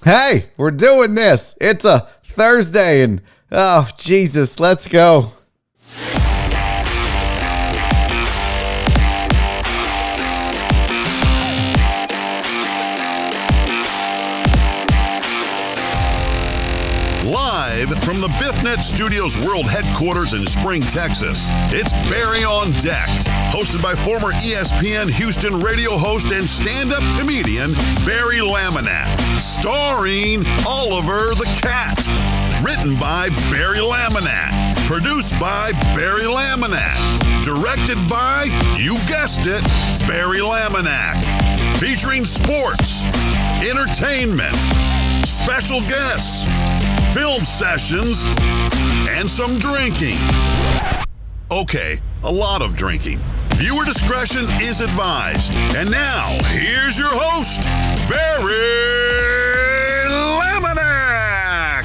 Hey, we're doing this. It's a Thursday and, oh, Jesus, let's go. Live from the BiffNet Studios World Headquarters in Spring, Texas, it's Barry on Deck, hosted by former ESPN Houston radio host and stand-up comedian Barry Laminack, starring Oliver the Cat, written by Barry Laminack, produced by Barry Laminack, directed by, you guessed it, Barry Laminack, featuring sports, entertainment, special guests, film sessions, and some drinking. Okay, a lot of drinking. Viewer discretion is advised. And now, here's your host, Barry Laminack.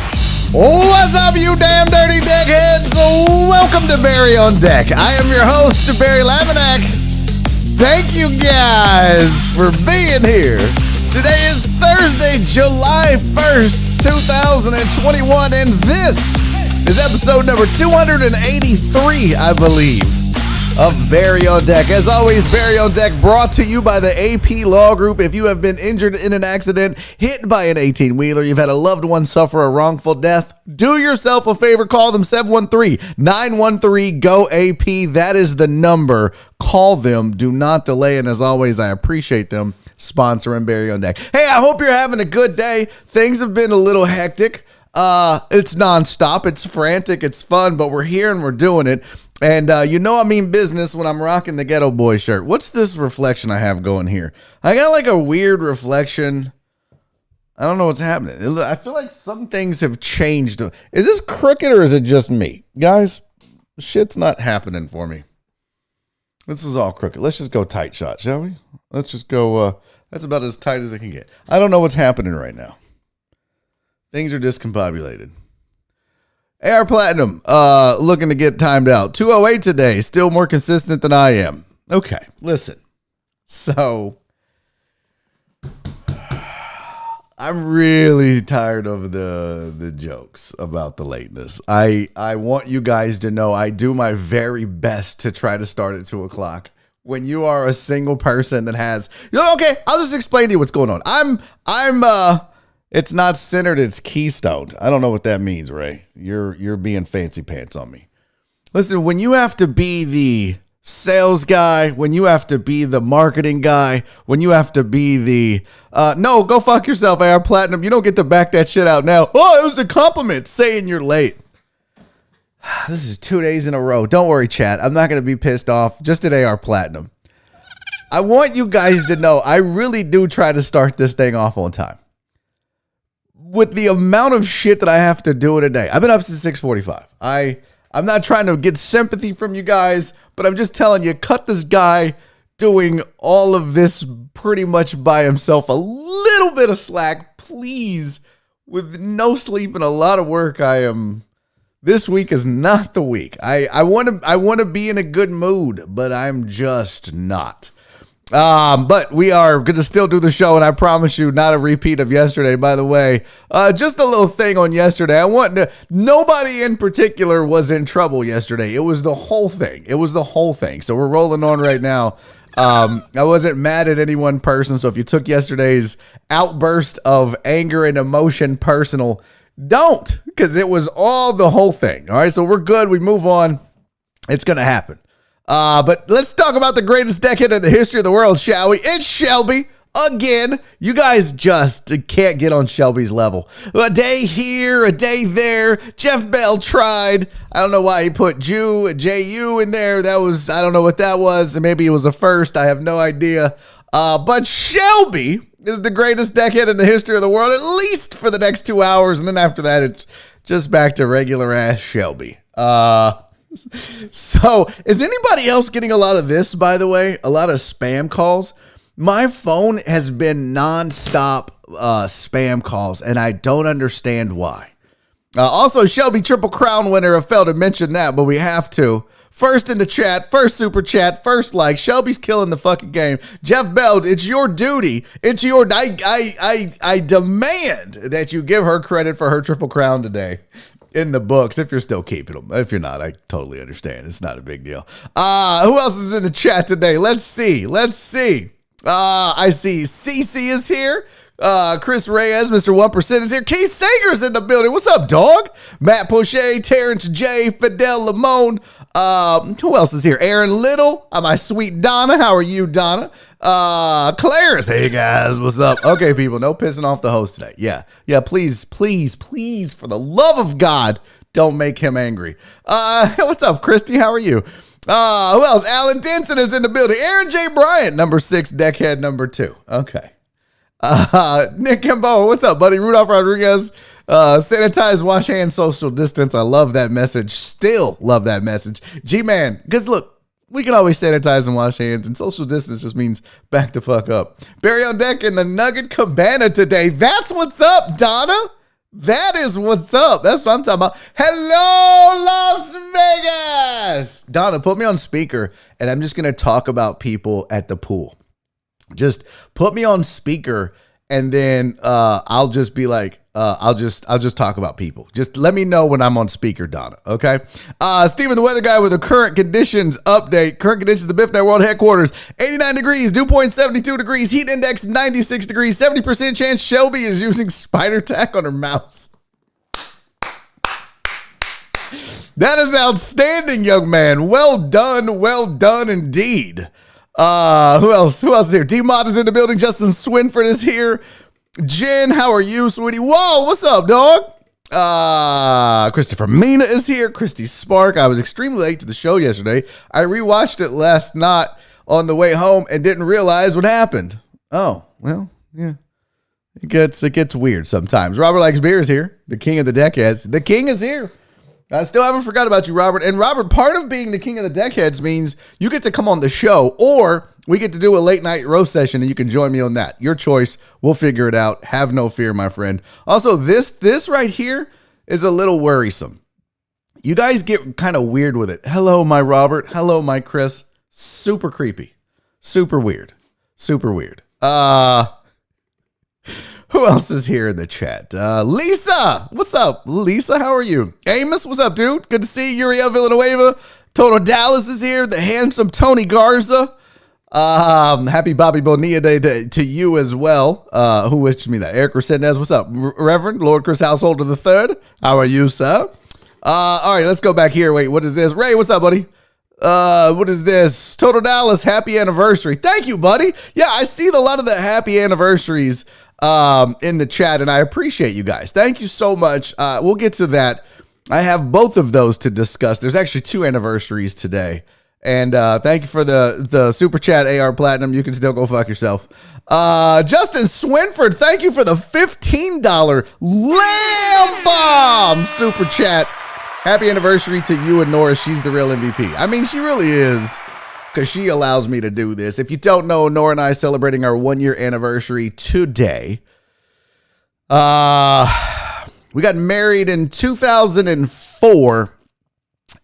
What's up, you damn dirty deckheads? Welcome to Barry on Deck. I am your host, Barry Laminack. Thank you guys for being here. Today is Thursday, July 1st, 2021, and this is episode number 283, I believe, of Barry on Deck. As always, Barry on Deck brought to you by the AP Law Group. If you have been injured in an accident, hit by an 18-wheeler, you've had a loved one suffer a wrongful death, do yourself a favor, call them 713-913-GO-AP. That is the number. Call them. Do not delay, and as always, I appreciate them sponsoring Barry on Deck. Hey, I hope you're having a good day. Things have been a little hectic. It's nonstop. It's frantic. It's fun, but we're here and we're doing it. And you know I mean business when I'm rocking the Ghetto Boy shirt. What's this reflection I have going here? I got like a weird reflection. I don't know what's happening. I feel like some things have changed. Is this crooked or is it just me? Guys, shit's not happening for me. This is all crooked. Let's just go tight shot, shall we? Let's just go, that's about as tight as it can get. I don't know what's happening right now. Things are discombobulated. AR Platinum, looking to get timed out. 208 today, still more consistent than I am. Okay, listen. So, I'm really tired of the jokes about the lateness. I want you guys to know I do my very best to try to start at 2 o'clock. When you are a single person that has, okay, I'll just explain to you what's going on. It's not centered, it's keystoned. I don't know what that means, Ray. You're being fancy pants on me. Listen, when you have to be the sales guy, when you have to be the marketing guy, when you have to be the, no, go fuck yourself, AR Platinum. You don't get to back that shit out now. Oh, it was a compliment saying you're late. This is 2 days in a row. Don't worry, chat. I'm not going to be pissed off. Just at AR Platinum. I want you guys to know I really do try to start this thing off on time. With the amount of shit that I have to do in a day. I've been up since 6:45. I'm not trying to get sympathy from you guys, but I'm just telling you, cut this guy doing all of this pretty much by himself a little bit of slack, please. With no sleep and a lot of work, this week is not the week. I want to be in a good mood, but I'm just not. But we are going to still do the show, and I promise you, not a repeat of yesterday, by the way. Just a little thing on yesterday. Nobody in particular was in trouble yesterday. It was the whole thing. So we're rolling on right now. I wasn't mad at any one person, so if you took yesterday's outburst of anger and emotion personal, don't, because it was all the whole thing. All right, so we're good. We move on. It's going to happen. But let's talk about the greatest decade in the history of the world, shall we? It's Shelby again. You guys just can't get on Shelby's level. A day here, a day there. Jeff Bell tried. I don't know why he put J-U in there. I don't know what that was. Maybe it was a first. I have no idea. But Shelby is the greatest decade in the history of the world, at least for the next 2 hours. And then after that, it's just back to regular ass Shelby. So is anybody else getting a lot of this, by the way? A lot of spam calls? My phone has been nonstop spam calls, and I don't understand why. Also, Shelby Triple Crown winner. I failed to mention that, but we have to. First in the chat, first super chat, first like. Shelby's killing the fucking game. Jeff Bell, it's your duty. It's your, I demand that you give her credit for her Triple Crown today. In the books, if you're still keeping them. If you're not, I totally understand. It's not a big deal. Who else is in the chat today? Let's see. I see CC is here. Chris Reyes, Mr. 1% is here. Keith Sager's in the building. What's up, dog? Matt Poche, Terrence J, Fidel Lamone. Who else is here? Aaron Little. My sweet Donna. How are you, Donna? Claire's. Hey, guys. What's up? Okay, people. No pissing off the host today. Yeah. Please, for the love of God, don't make him angry. What's up, Christy? How are you? Who else? Alan Denson is in the building. Aaron J. Bryant, number 6, deckhead number 2. Okay. Nick Kimbo, what's up, buddy? Rudolph Rodriguez, sanitize, wash hands, social distance. I love that message. Still love that message. G-Man, because look, we can always sanitize and wash hands, and social distance just means back the fuck up. Barry on deck in the Nugget Cabana today. That's what's up, Donna. That is what's up. That's what I'm talking about. Hello, Las Vegas. Donna, put me on speaker, and I'm just going to talk about people at the pool. Just put me on speaker, and then I'll just be like, I'll just talk about people. Just let me know when I'm on speaker, Donna. Okay. Steven, the weather guy, with a current conditions update. Current conditions at the BiffNet World Headquarters: 89 degrees, dew point 72 degrees, heat index 96 degrees, 70% chance Shelby is using spider tack on her mouse. That is outstanding, young man. Well done indeed. Who else is here? D-Mod is in the building. Justin Swinford is here. Jen, how are you, sweetie? Whoa, what's up, dog? Christopher Mina is here. Christy Spark. I was extremely late to the show yesterday. I rewatched it last night on the way home and didn't realize what happened. Oh, well, yeah. It gets weird sometimes. Robert Likes Beer is here. The king of the deckheads. The king is here. I still haven't forgot about you, Robert. And Robert, part of being the king of the deckheads means you get to come on the show, or we get to do a late night roast session and you can join me on that. Your choice. We'll figure it out. Have no fear, my friend. Also, this right here is a little worrisome. You guys get kind of weird with it. Hello, my Robert. Hello, my Chris. Super creepy. Super weird. Super weird. Who else is here in the chat? Lisa, what's up? Lisa, how are you? Amos, what's up, dude? Good to see you. Uriel Villanueva. Toto Dallas is here. The handsome Tony Garza. Happy Bobby Bonilla Day to you as well. Who wishes me that? Eric Resendez, what's up? Reverend Lord Chris Householder III. How are you, sir? All right, let's go back here. Wait, what is this? Ray, what's up, buddy? What is this? Toto Dallas, happy anniversary. Thank you, buddy. Yeah, I see a lot of the happy anniversaries in the chat, and I appreciate you guys. Thank you so much. We'll get to that. I have both of those to discuss. There's actually 2 anniversaries today. And thank you for the super chat, AR Platinum. You can still go fuck yourself. Justin Swinford, thank you for the $15 Lamb Bomb super chat. Happy anniversary to you and Nora. She's the real MVP. I mean, she really is, because she allows me to do this. If you don't know, Nora and I are celebrating our 1-year anniversary today. We got married in 2004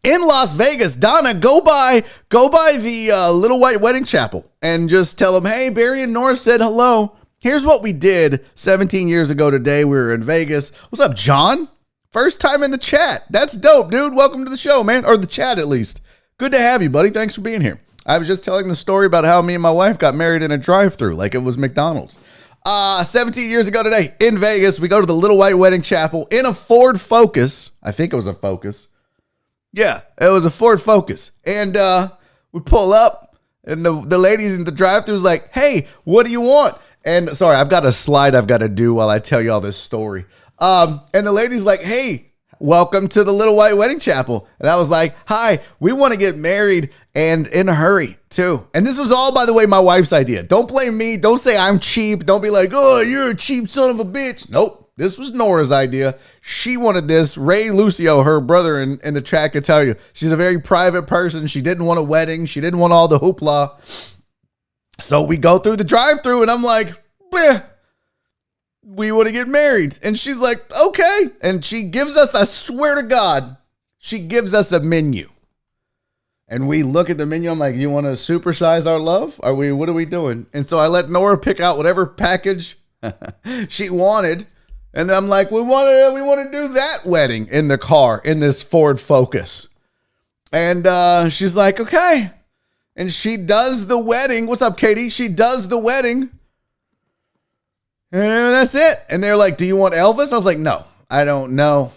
in Las Vegas. Donna, go by the Little White Wedding Chapel and just tell them, hey, Barry and Nora said hello. Here's what we did 17 years ago today. We were in Vegas. What's up, John? First time in the chat. That's dope, dude. Welcome to the show, man. Or the chat, at least. Good to have you, buddy. Thanks for being here. I was just telling the story about how me and my wife got married in a drive-thru like it was McDonald's. 17 years ago today in Vegas, we go to the Little White Wedding Chapel in a Ford Focus. I think it was a Focus. Yeah, it was a Ford Focus. And we pull up, and the ladies in the drive-thru was like, hey, what do you want? And sorry, I've got a slide I've got to do while I tell you all this story. And the lady's like, hey, welcome to the Little White Wedding Chapel. And I was like, hi, we want to get married and in a hurry too. And this was all, by the way, my wife's idea. Don't blame me. Don't say I'm cheap. Don't be like, oh, you're a cheap son of a bitch. Nope. This was Nora's idea. She wanted this. Ray Lucio, her brother in the chat, could tell you. She's a very private person. She didn't want a wedding. She didn't want all the hoopla. So we go through the drive-thru and I'm like, bleh. We want to get married. And she's like, okay. And she gives us, I swear to God, she gives us a menu. And we look at the menu. I'm like, you want to supersize our love? What are we doing? And so I let Nora pick out whatever package she wanted. And then I'm like, we want to do that wedding in the car in this Ford Focus. And she's like, okay. And she does the wedding. What's up, Katie? She does the wedding. And that's it. And they're like, do you want Elvis? I was like, no, I don't know.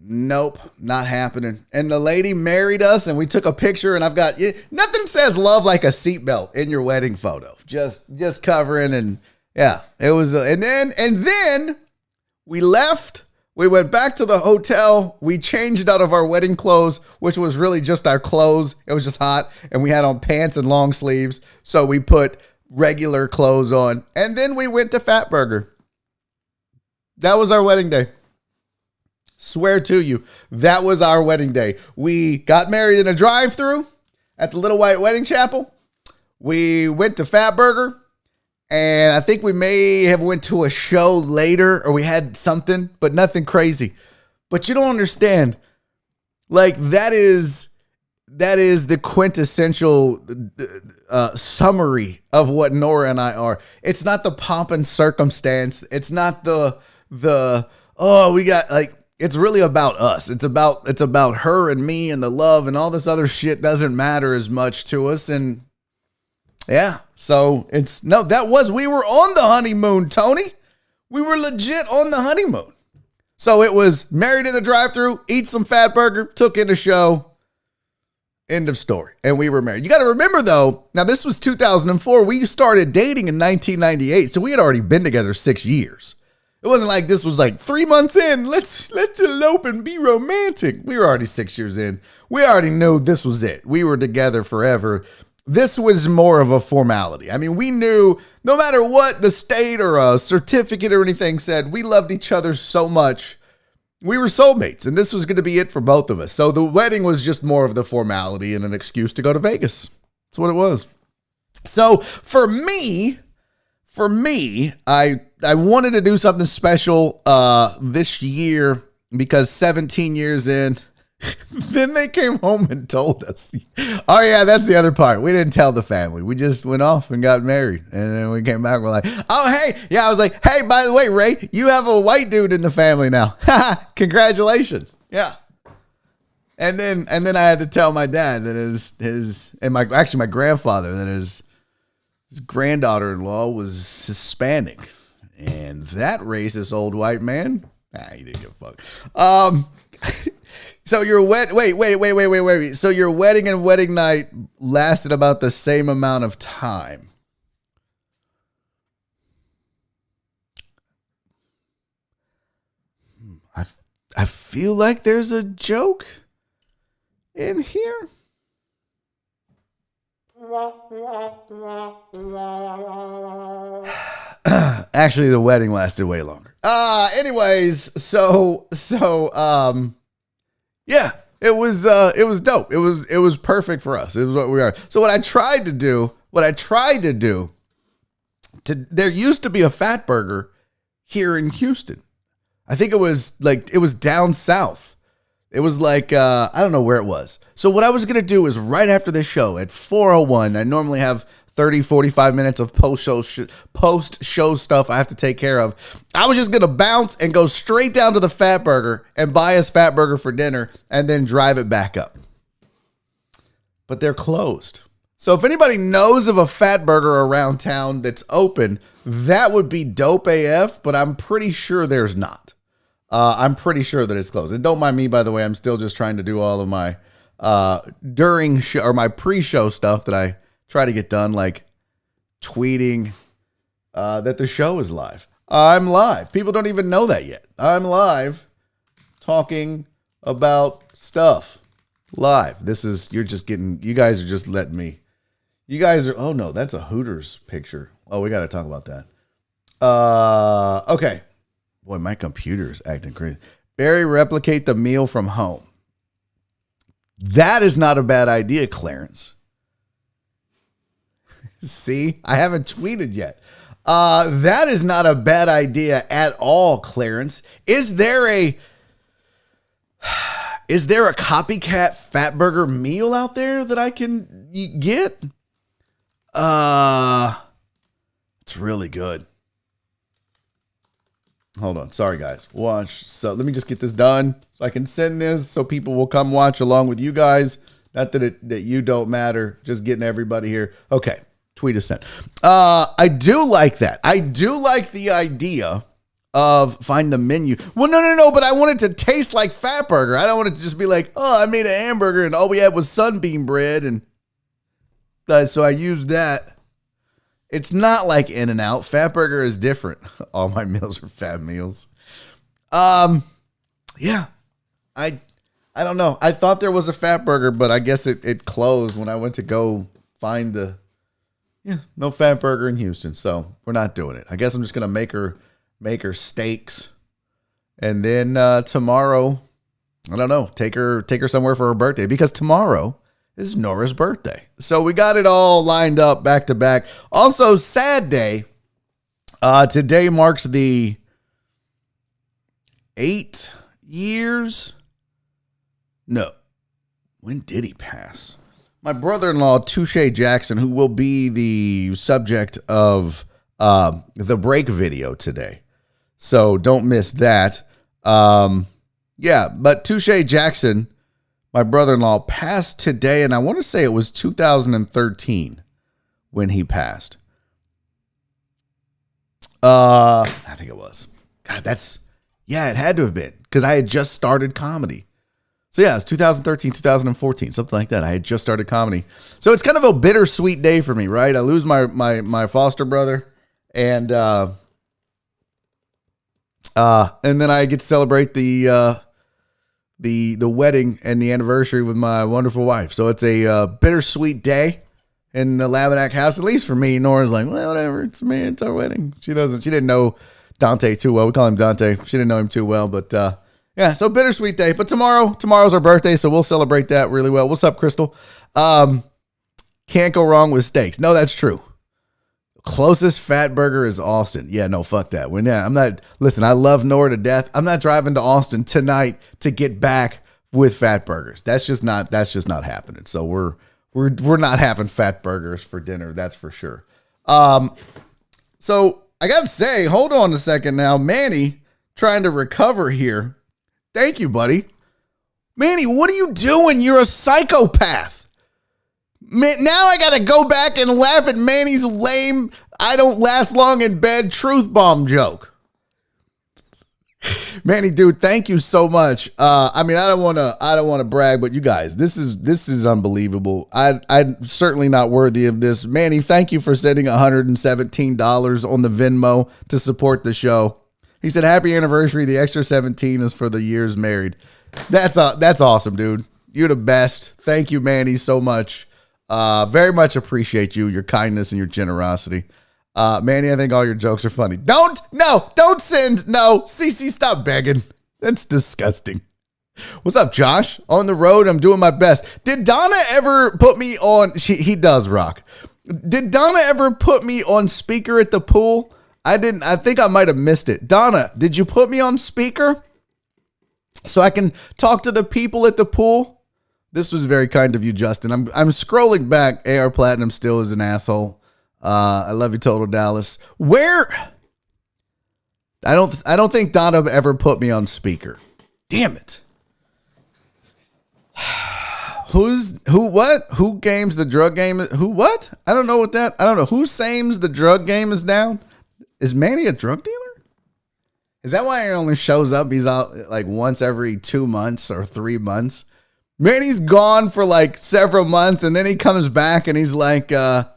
Nope, not happening. And the lady married us and we took a picture, and I've got nothing says love like a seatbelt in your wedding photo. Just covering, and yeah, it was. And then we left. We went back to the hotel. We changed out of our wedding clothes, which was really just our clothes. It was just hot, and we had on pants and long sleeves. So we put regular clothes on, and then we went to Fatburger. That was our wedding day. Swear to you, that was our wedding day. We got married in a drive-thru at the Little White Wedding Chapel. We went to Fatburger, and I think we may have went to a show later, or we had something, but nothing crazy. But you don't understand. Like, that is the quintessential summary of what Nora and I are. It's not the pomp and circumstance. It's not it's really about us. It's about her and me, and the love, and all this other shit doesn't matter as much to us. And yeah, so we were on the honeymoon, Tony. We were legit on the honeymoon. So it was married in the drive-thru, eat some Fatburger, took in a show. End of story. And we were married. You got to remember, though, now this was 2004. We started dating in 1998. So we had already been together 6 years. It wasn't like this was like 3 months in. Let's elope and be romantic. We were already 6 years in. We already knew this was it. We were together forever. This was more of a formality. I mean, we knew no matter what the state or a certificate or anything said, we loved each other so much. We were soulmates, and this was going to be it for both of us. So the wedding was just more of the formality and an excuse to go to Vegas. That's what it was. So for me, I wanted to do something special this year because 17 years in, then they came home and told us. Oh, yeah, that's the other part. We didn't tell the family. We just went off and got married. And then we came back. We're like, oh, hey. Yeah, I was like, hey, by the way, Ray, you have a white dude in the family now. Congratulations. Yeah. And then I had to tell my dad that my grandfather that his granddaughter-in-law was Hispanic. And that racist old white man, he didn't give a fuck. So your wait. So your wedding and wedding night lasted about the same amount of time. I feel like there's a joke in here. Actually, the wedding lasted way longer. Anyways, so yeah, it was dope. It was perfect for us. It was what we are. So what I tried to do, there used to be a Fatburger here in Houston. I think it was down south. It was like, I don't know where it was. So what I was going to do is right after this show at 4:01, I normally have 30, 45 minutes of post-show stuff I have to take care of. I was just going to bounce and go straight down to the Fatburger and buy us Fatburger for dinner and then drive it back up. But they're closed. So if anybody knows of a Fatburger around town that's open, that would be dope AF, but I'm pretty sure there's not. I'm pretty sure that it's closed. And don't mind me, by the way. I'm still just trying to do all of my during show or my pre-show stuff that I try to get done, like tweeting that the show is live. I'm live. People don't even know that yet. I'm live talking about stuff live. You guys are just letting me. You guys are, oh no, that's a Hooters picture. Oh, we got to talk about that. Okay. Boy, my computer's acting crazy. Barry, replicate the meal from home. That is not a bad idea, Clarence. See, I haven't tweeted yet. That is not a bad idea at all, Clarence. Is there Is there a copycat fat burger meal out there that I can get? It's really good. Hold on. Sorry, guys. Watch. So let me just get this done so I can send this so people will come watch along with you guys. Not that you don't matter. Just getting everybody here. Okay. Tweet is sent. I do like that. I do like the idea of find the menu. Well, no. But I want it to taste like fat burger. I don't want it to just be like, oh, I made a hamburger and all we had was Sunbeam bread. And so I used that. It's not like In-N-Out. Fat burger is different. All my meals are fat meals. Yeah. I don't know. I thought there was a fat burger, but I guess it closed when I went to go find no fat burger in Houston. So we're not doing it. I guess I'm just going to make her steaks. And then tomorrow, I don't know, take her somewhere for her birthday because tomorrow is Nora's birthday. So we got it all lined up back to back. Also, sad day. Today marks the 8 years. No. When did he pass? My brother-in-law, Touche Jackson, who will be the subject of the break video today. So don't miss that. But Touche Jackson, my brother-in-law, passed today, and I want to say it was 2013 when he passed. I think it was. God, it had to have been, because I had just started comedy. So yeah, it's 2013, 2014, something like that. I had just started comedy. So it's kind of a bittersweet day for me, right? I lose my foster brother, and then I get to celebrate the wedding and the anniversary with my wonderful wife. So it's a bittersweet day in the Laminack house, at least for me. Nora's like, well, whatever, it's me, it's our wedding. She didn't know Dante too well. We call him Dante. She didn't know him too well, but so bittersweet day. But tomorrow's our birthday, so we'll celebrate that really well. What's up, Crystal? Can't go wrong with steaks. No, that's true. Closest fat burger is Austin. Yeah, no, fuck that. Listen, I love Nora to death. I'm not driving to Austin tonight to get back with fat burgers. That's just not happening. So we're not having fat burgers for dinner. That's for sure. So I got to say, hold on a second now. Manny trying to recover here. Thank you, buddy. Manny, what are you doing? You're a psychopath. Man, now I got to go back and laugh at Manny's lame, I don't last long in bed truth bomb joke. Manny, dude, thank you so much. I don't want to brag, but you guys, this is unbelievable. I'm certainly not worthy of this. Manny, thank you for sending $117 on the Venmo to support the show. He said, happy anniversary. The extra 17 is for the years married. That's awesome, dude. You're the best. Thank you, Manny, so much. Very much appreciate you, your kindness and your generosity. Manny, I think all your jokes are funny. Don't send. No, CC, stop begging. That's disgusting. What's up, Josh? On the road, I'm doing my best. Did Donna ever put me on? He does rock. Did Donna ever put me on speaker at the pool? I didn't. I think I might have missed it. Donna, did you put me on speaker so I can talk to the people at the pool? This was very kind of you, Justin. I'm scrolling back. AR Platinum still is an asshole. I love you, Total Dallas. Where? I don't think Donna ever put me on speaker. Damn it. Who games the drug game? Who what? I don't know what that. I don't know. Who sames the drug game is down? Is Manny a drug dealer? Is that why he only shows up? He's out like once every 2 months or 3 months. Manny's gone for like several months, and then he comes back and he's like, hey,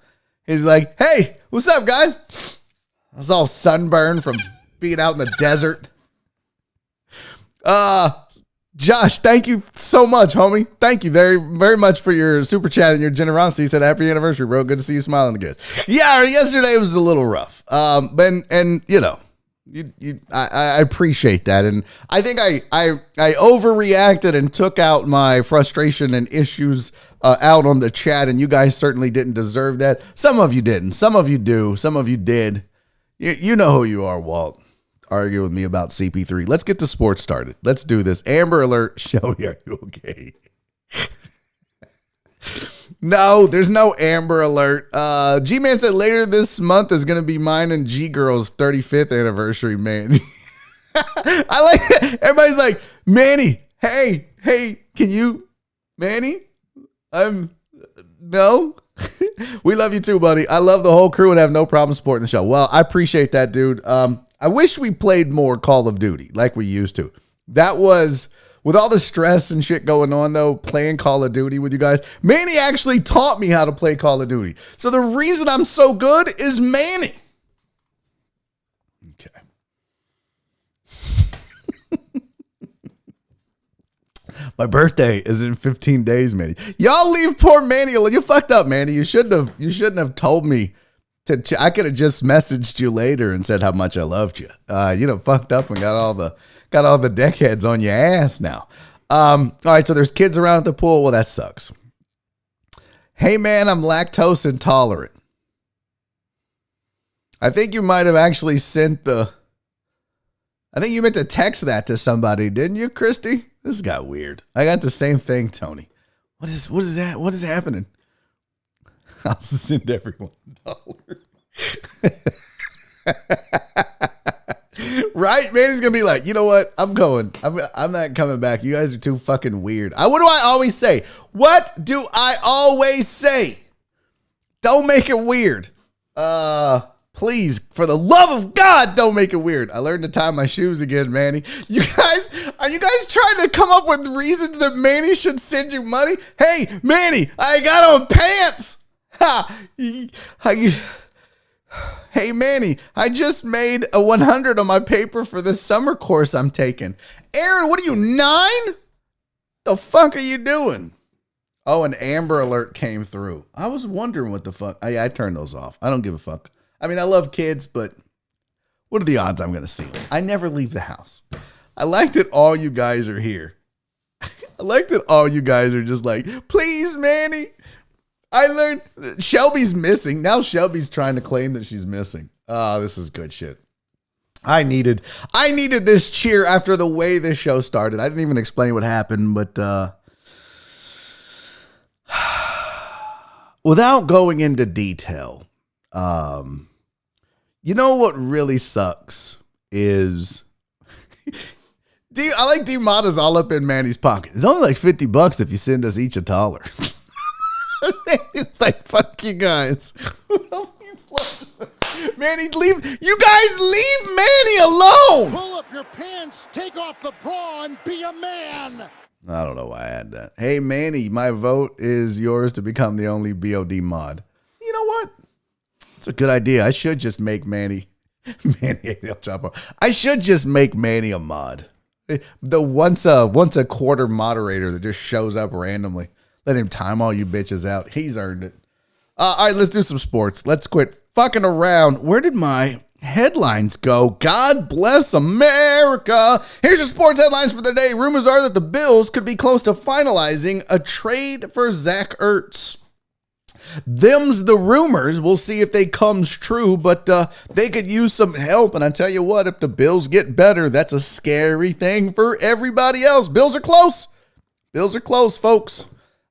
what's up, guys? I was all sunburned from being out in the desert. Josh, thank you so much, homie. Thank you very, very much for your super chat and your generosity. He said, happy anniversary, bro. Good to see you smiling again. Yeah, yesterday was a little rough. And you know, I appreciate that. And I think I overreacted and took out my frustration and issues out on the chat, and you guys certainly didn't deserve that. Some of you didn't. Some of you do. Some of you did. You know who you are, Walt. argue with me about CP3. Let's get the sports started. Let's do this. Amber Alert. Shelby, are you okay? No, there's no Amber Alert. G-Man said later this month is going to be mine and G-Girl's 35th anniversary, man. I like it. Everybody's like, Manny, hey, can you, Manny? No. We love you too, buddy. I love the whole crew and have no problem supporting the show. Well, I appreciate that, dude. I wish we played more Call of Duty like we used to. That was, with all the stress and shit going on, though, playing Call of Duty with you guys. Manny actually taught me how to play Call of Duty. So the reason I'm so good is Manny. Okay. My birthday is in 15 days, Manny. Y'all leave poor Manny alone. You fucked up, Manny. You shouldn't have told me I could have just messaged you later and said how much I loved you. You know, fucked up and got all the deckheads on your ass now. All right, so there's kids around at the pool. Well, that sucks. Hey, man, I'm lactose intolerant. I think you might have actually I think you meant to text that to somebody, didn't you, Christy? This got weird. I got the same thing, Tony. What is that? What is happening? I'll send everyone $1. Right? Man, he's gonna be like, you know what? I'm going. I'm not coming back. You guys are too fucking weird. What do I always say? What do I always say? Don't make it weird. Please, for the love of God, don't make it weird. I learned to tie my shoes again, Manny. Are you guys trying to come up with reasons that Manny should send you money? Hey, Manny, I got on pants. Hey, Manny, I just made a 100 on my paper for this summer course I'm taking. Aaron, what are you, 9? The fuck are you doing? Oh, an Amber Alert came through. I was wondering what the fuck. I turned those off. I don't give a fuck. I mean, I love kids, but what are the odds I'm going to see them? I never leave the house. I like that all you guys are here. I like that all you guys are just like, please, Manny. I learned Shelby's missing. Now Shelby's trying to claim that she's missing. Oh, this is good shit. I needed this cheer after the way this show started. I didn't even explain what happened, but without going into detail, you know what really sucks is I like D-Mata's all up in Manny's pocket. It's only like $50 if you send us each $1. It's like, fuck you guys. Who else needs lunch? Manny, you guys leave Manny alone. Pull up your pants, take off the bra, and be a man. I don't know why I had that. Hey, Manny, my vote is yours to become the only BOD mod. You know what? It's a good idea. I should just make Manny El Chapo. I should just make Manny a mod. The once a quarter moderator that just shows up randomly. Let him time all you bitches out. He's earned it. All right, let's do some sports. Let's quit fucking around. Where did my headlines go? God bless America. Here's your sports headlines for the day. Rumors are that the Bills could be close to finalizing a trade for Zach Ertz. Them's the rumors. We'll see if they comes true, but they could use some help. And I tell you what, if the Bills get better, that's a scary thing for everybody else. Bills are close. Bills are close, folks.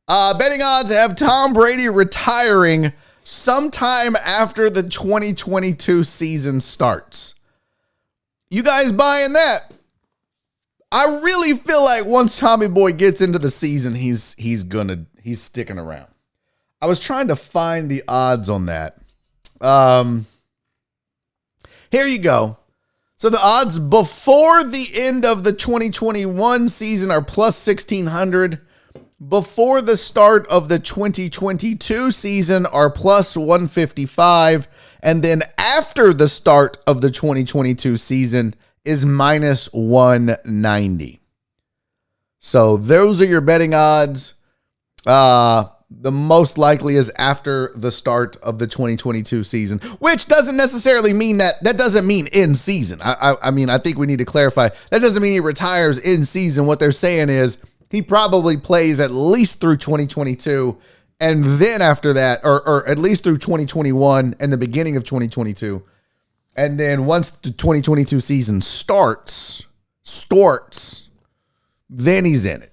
Betting odds have Tom Brady retiring sometime after the 2022 season starts. You guys buying that? I really feel like once Tommy Boy gets into the season, he's sticking around. I was trying to find the odds on that. Here you go. So the odds before the end of the 2021 season are plus 1,600. Before the start of the 2022 season are plus 155. And then after the start of the 2022 season is minus 190. So those are your betting odds. The most likely is after the start of the 2022 season, which doesn't necessarily mean that doesn't mean in season. I mean, I think we need to clarify. That doesn't mean he retires in season. What they're saying is he probably plays at least through 2022. And then after that, or at least through 2021 and the beginning of 2022. And then once the 2022 season starts, then he's in it.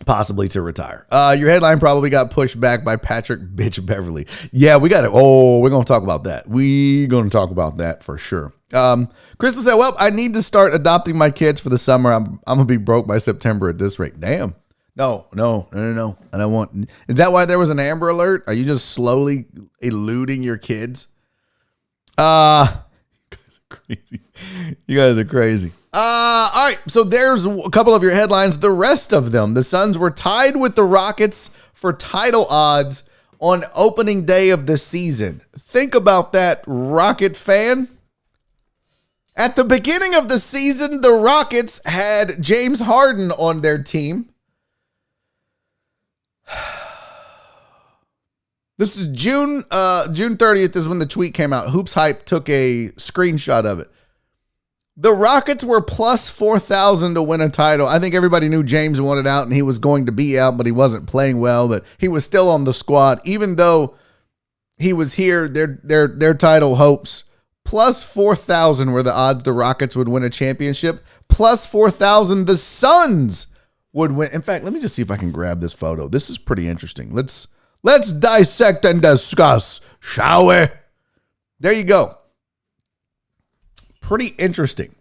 Possibly to retire. Your headline probably got pushed back by Patrick Bitch Beverley. Yeah, we're going to talk about that. We're going to talk about that for sure. Crystal said, well, I need to start adopting my kids for the summer. I'm going to be broke by September at this rate. Damn. No. I don't want. Is that why there was an Amber Alert? Are you just slowly eluding your kids? You guys are crazy. You guys are crazy. All right. So there's a couple of your headlines. The rest of them, the Suns were tied with the Rockets for title odds on opening day of the season. Think about that, Rocket fan. At the beginning of the season, the Rockets had James Harden on their team. This is June 30th is when the tweet came out. Hoops Hype took a screenshot of it. The Rockets were plus 4,000 to win a title. I think everybody knew James wanted out and he was going to be out, but he wasn't playing well, but he was still on the squad. Even though he was here, their title hopes. Plus 4,000 were the odds the Rockets would win a championship. Plus 4,000 the Suns would win. In fact, let me just see if I can grab this photo. This is pretty interesting. Let's dissect and discuss, shall we? There you go. Pretty interesting.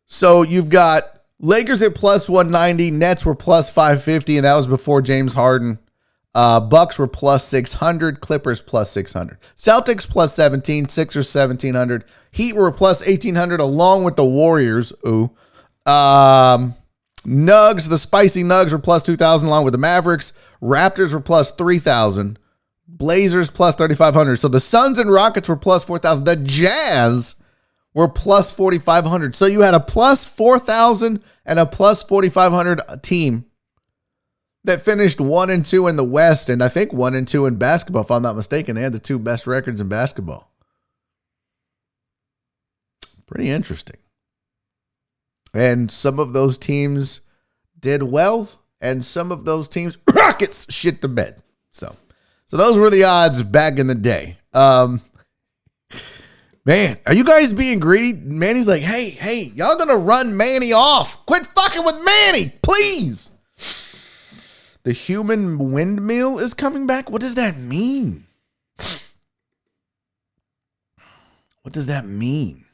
So you've got Lakers at plus 190, Nets were plus 550, and that was before James Harden. Bucks were plus 600, Clippers plus 600. Celtics plus 17, Sixers 1,700. Heat were plus 1,800 along with the Warriors. Ooh. Nugs, the spicy Nugs were plus 2,000 along with the Mavericks. Raptors were plus 3,000. Blazers plus 3,500. So the Suns and Rockets were plus 4,000. The Jazz were plus 4,500. So you had a plus 4,000 and a plus 4,500 team that finished 1 and 2 in the West, and I think 1 and 2 in basketball, if I'm not mistaken. They had the two best records in basketball. Pretty interesting. And some of those teams did well, and some of those teams, Rockets, shit the bed. So those were the odds back in the day. Man, are you guys being greedy? Manny's like, hey, y'all gonna run Manny off. Quit fucking with Manny, please. The human windmill is coming back? What does that mean? What does that mean?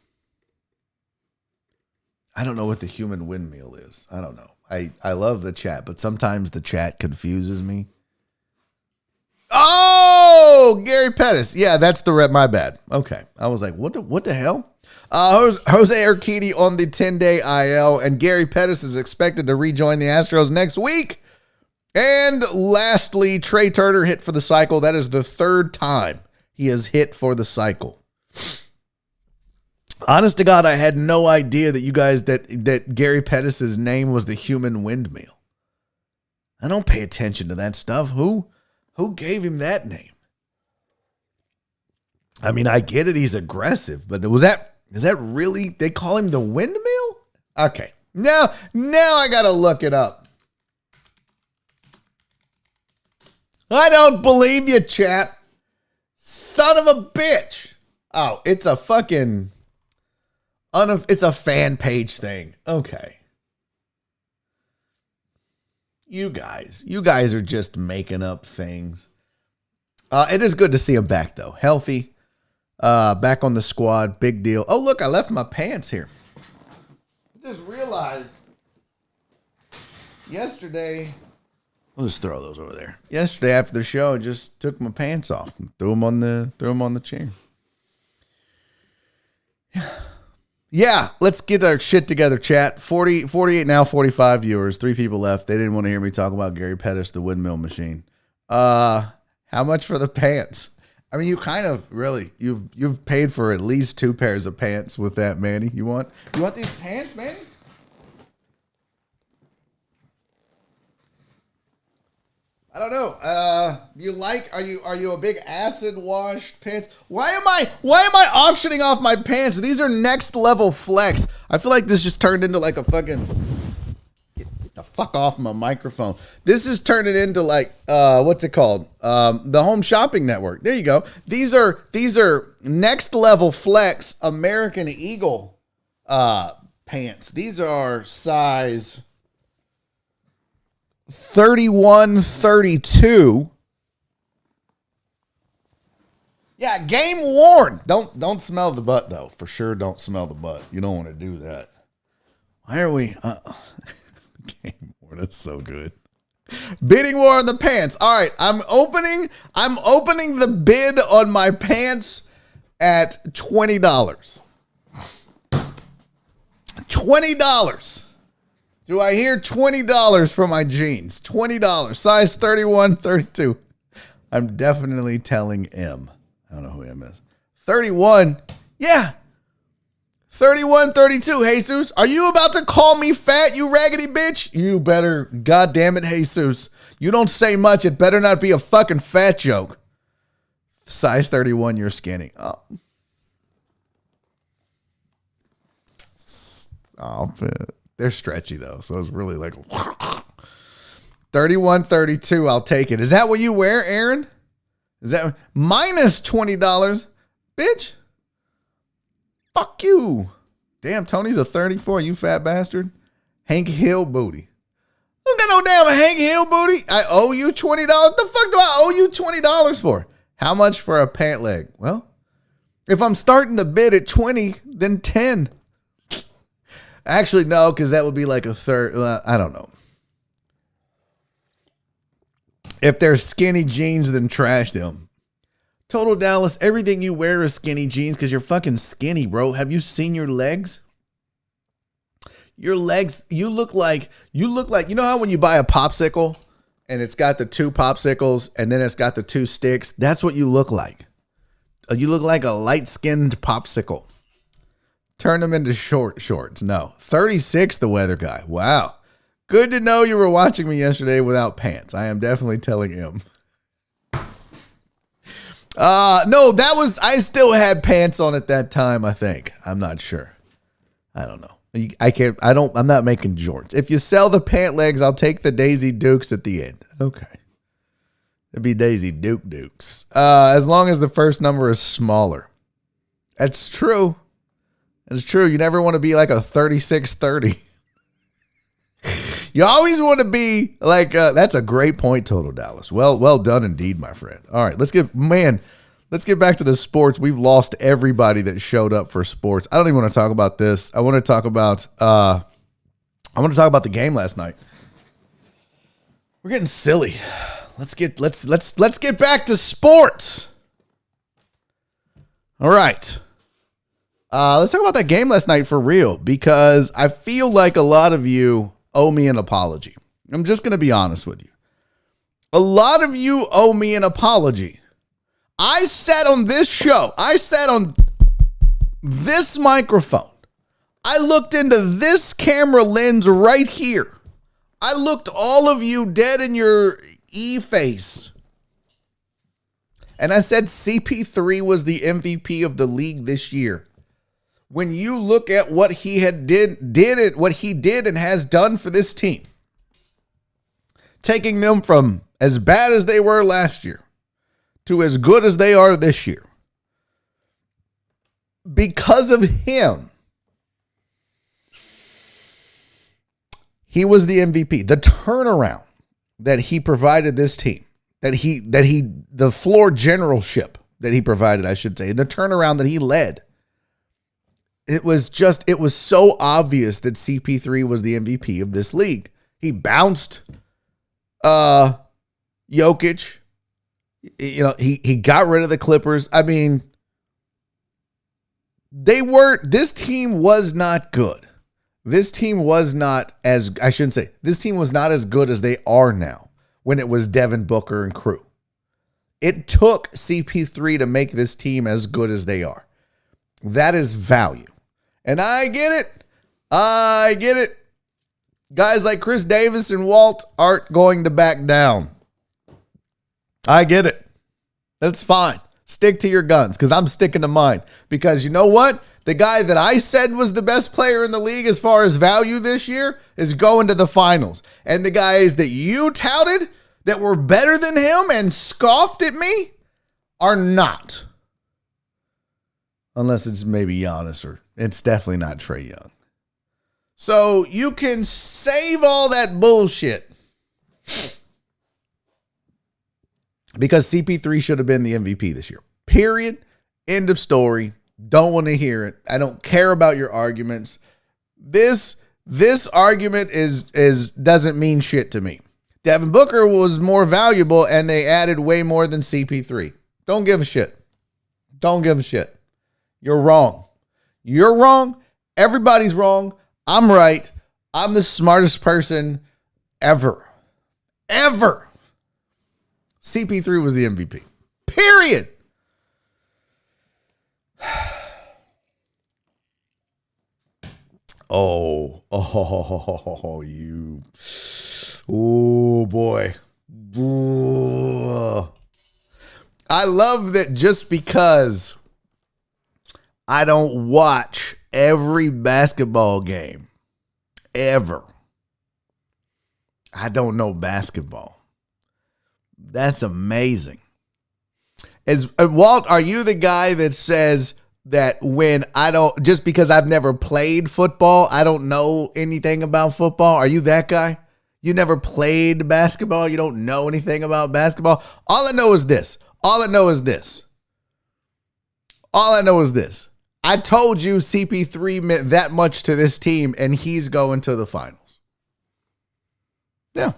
I don't know what the human windmill is. I don't know. I love the chat, but sometimes the chat confuses me. Oh, Gary Pettis. Yeah, that's the rep. My bad. Okay. I was like, what the hell? Jose Urquidy on the 10-day IL, and Gary Pettis is expected to rejoin the Astros next week. And lastly, Trey Turner hit for the cycle. That is the third time he has hit for the cycle. Honest to God, I had no idea that you guys, that Gary Pettis' name was the human windmill. I don't pay attention to that stuff. Who gave him that name? I mean, I get it. He's aggressive, but is that really, they call him the windmill? Okay. Now I got to look it up. I don't believe you, chat. Son of a bitch. Oh, it's a fucking, it's a fan page thing. Okay. You guys are just making up things. It is good to see him back, though. Healthy. Back on the squad. Big deal. Oh, look, I left my pants here. I just realized yesterday. I'll just throw those over there. Yesterday after the show, I just took my pants off and threw them on the chair. Yeah, let's get our shit together, chat. 48 now, 45 viewers. 3 people left. They didn't want to hear me talk about Gary Pettis, the windmill machine. How much for the pants? I mean, you kind of really you've paid for at least 2 pairs of pants with that, Manny. You want these pants, Manny? I don't know. Are you a big acid washed pants? Why am I auctioning off my pants? These are next level flex. I feel like this just turned into like a fucking The fuck off my microphone. This is turning into like what's it called? The Home Shopping Network. There you go. These are next level flex American Eagle pants. These are size 31, 32. Yeah, game worn. Don't smell the butt though. For sure, don't smell the butt. You don't want to do that. Why are we? Game worn. That's so good. Bidding war on the pants. All right, I'm opening the bid on my pants at $20. $20. Do I hear $20 for my jeans? $20. Size 31, 32. I'm definitely telling M. I don't know who M is. 31. Yeah. 31, 32. Jesus, are you about to call me fat, you raggedy bitch? You better, God damn it, Jesus. You don't say much. It better not be a fucking fat joke. Size 31, you're skinny. Oh. Stop it. They're stretchy, though, so it's really like 31, 32, I'll take it. Is that what you wear, Aaron? Is that minus $20? Bitch. Fuck you. Damn, Tony's a 34, you fat bastard. Hank Hill booty. I don't got no damn Hank Hill booty. I owe you $20. The fuck do I owe you $20 for? How much for a pant leg? Well, if I'm starting to bid at 20, then 10. Actually, no, because that would be like a third. I don't know. If they're skinny jeans, then trash them. Total Dallas, everything you wear is skinny jeans because you're fucking skinny, bro. Have you seen your legs? Your legs, you look like, you know how when you buy a popsicle and it's got the two popsicles and then it's got the two sticks? That's what you look like. You look like a light-skinned popsicle. Turn them into shorts. No. 36, the weather guy. Wow. Good to know you were watching me yesterday without pants. I am definitely telling him. No, I still had pants on at that time, I think. I'm not sure. I don't know. I'm not making jorts. If you sell the pant legs, I'll take the Daisy Dukes at the end. Okay. It'd be Daisy Dukes. As long as the first number is smaller. That's true. It's true. You never want to be like a 3630. You always want to be like, that's a great point, Total Dallas. Well done indeed, my friend. All right, let's get back to the sports. We've lost everybody that showed up for sports. I don't even want to talk about this. I want to talk about the game last night. We're getting silly. Let's get back to sports. All right. Let's talk about that game last night for real, because I feel like a lot of you owe me an apology. I'm just going to be honest with you. A lot of you owe me an apology. I sat on this show. I sat on this microphone. I looked into this camera lens right here. I looked all of you dead in your e-face. And I said CP3 was the MVP of the league this year. When you look at what he what he did and has done for this team, taking them from as bad as they were last year to as good as they are this year, because of him, he was the MVP. The turnaround that he provided this team, the floor generalship that he provided, I should say, the turnaround that he led. It was so obvious that CP3 was the MVP of this league. He bounced Jokic. You know, he got rid of the Clippers. I mean, this team was not good. This team was not as good as they are now when it was Devin Booker and crew. It took CP3 to make this team as good as they are. That is value. And I get it. Guys like Chris Davis and Walt aren't going to back down. I get it. That's fine. Stick to your guns, because I'm sticking to mine. Because you know what? The guy that I said was the best player in the league as far as value this year is going to the finals. And the guys that you touted that were better than him and scoffed at me are not. Unless it's maybe Giannis, or it's definitely not Trae Young. So you can save all that bullshit. Because CP3 should have been the MVP this year. Period. End of story. Don't want to hear it. I don't care about your arguments. This argument is doesn't mean shit to me. Devin Booker was more valuable and they added way more than CP3. Don't give a shit. Don't give a shit. You're wrong. You're wrong. Everybody's wrong. I'm right. I'm the smartest person ever. Ever. CP3 was the MVP. Period. Oh, you. Oh, boy. Ooh. I love that just because I don't watch every basketball game ever, I don't know basketball. That's amazing. Walt, are you the guy that says that when I don't, just because I've never played football, I don't know anything about football? Are you that guy? You never played basketball? You don't know anything about basketball? All I know is this. All I know is this. I told you CP3 meant that much to this team, and he's going to the finals. Yeah.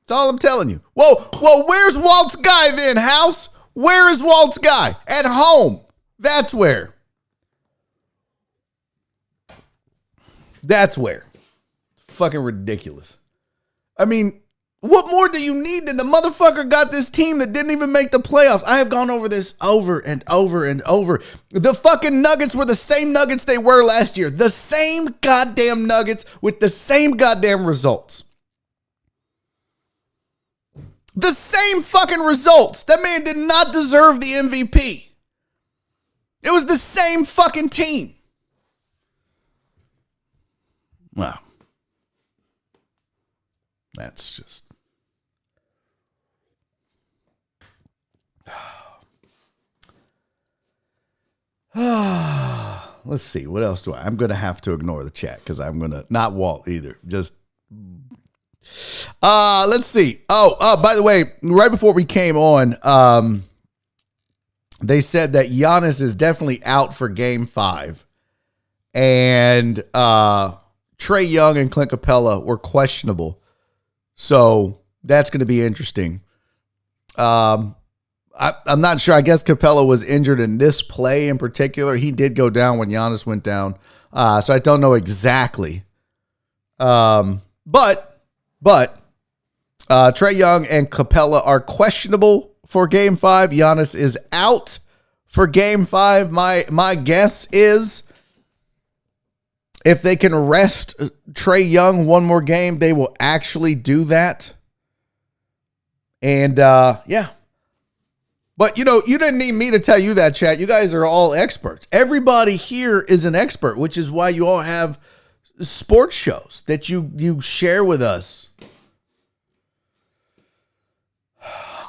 That's all I'm telling you. Whoa, where's Walt's guy then, House? Where is Walt's guy? At home. That's where. Fucking ridiculous. I mean, what more do you need than the motherfucker got this team that didn't even make the playoffs? I have gone over this over and over and over. The fucking Nuggets were the same Nuggets they were last year. The same goddamn Nuggets with the same goddamn results. The same fucking results. That man did not deserve the MVP. It was the same fucking team. Wow. That's just... Let's see. What else do I'm going to have to ignore the chat because I'm going to... Not Walt either. Just... let's see. By the way, right before we came on, they said that Giannis is definitely out for game 5. And Trae Young and Clint Capella were questionable. So that's going to be interesting. I'm not sure. I guess Capella was injured in this play in particular. He did go down when Giannis went down. So I don't know exactly. But Trae Young and Capella are questionable for game 5. Giannis is out for game 5. My guess is if they can rest Trae Young one more game, they will actually do that. And yeah. But, you didn't need me to tell you that, chat. You guys are all experts. Everybody here is an expert, which is why you all have sports shows that you share with us.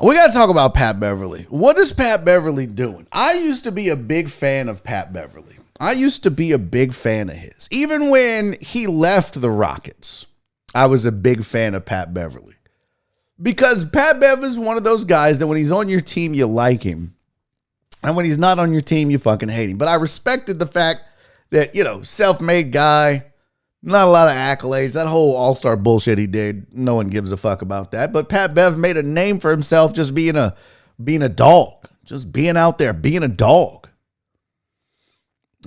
We got to talk about Pat Beverley. What is Pat Beverley doing? I used to be a big fan of Pat Beverley. I used to be a big fan of his. Even when he left the Rockets, I was a big fan of Pat Beverley. Because Pat Bev is one of those guys that when he's on your team, you like him. And when he's not on your team, you fucking hate him. But I respected the fact that, self-made guy, not a lot of accolades. That whole all-star bullshit he did, no one gives a fuck about that. But Pat Bev made a name for himself just being a dog. Just being out there, being a dog.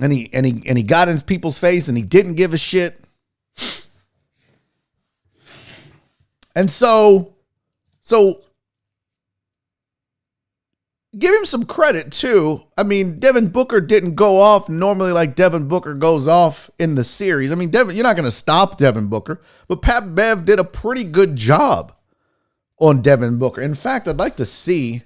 And he got in people's face and he didn't give a shit. And so give him some credit too. I mean, Devin Booker didn't go off normally like Devin Booker goes off in the series. I mean, you're not going to stop Devin Booker, but Pat Bev did a pretty good job on Devin Booker. In fact, I'd like to see,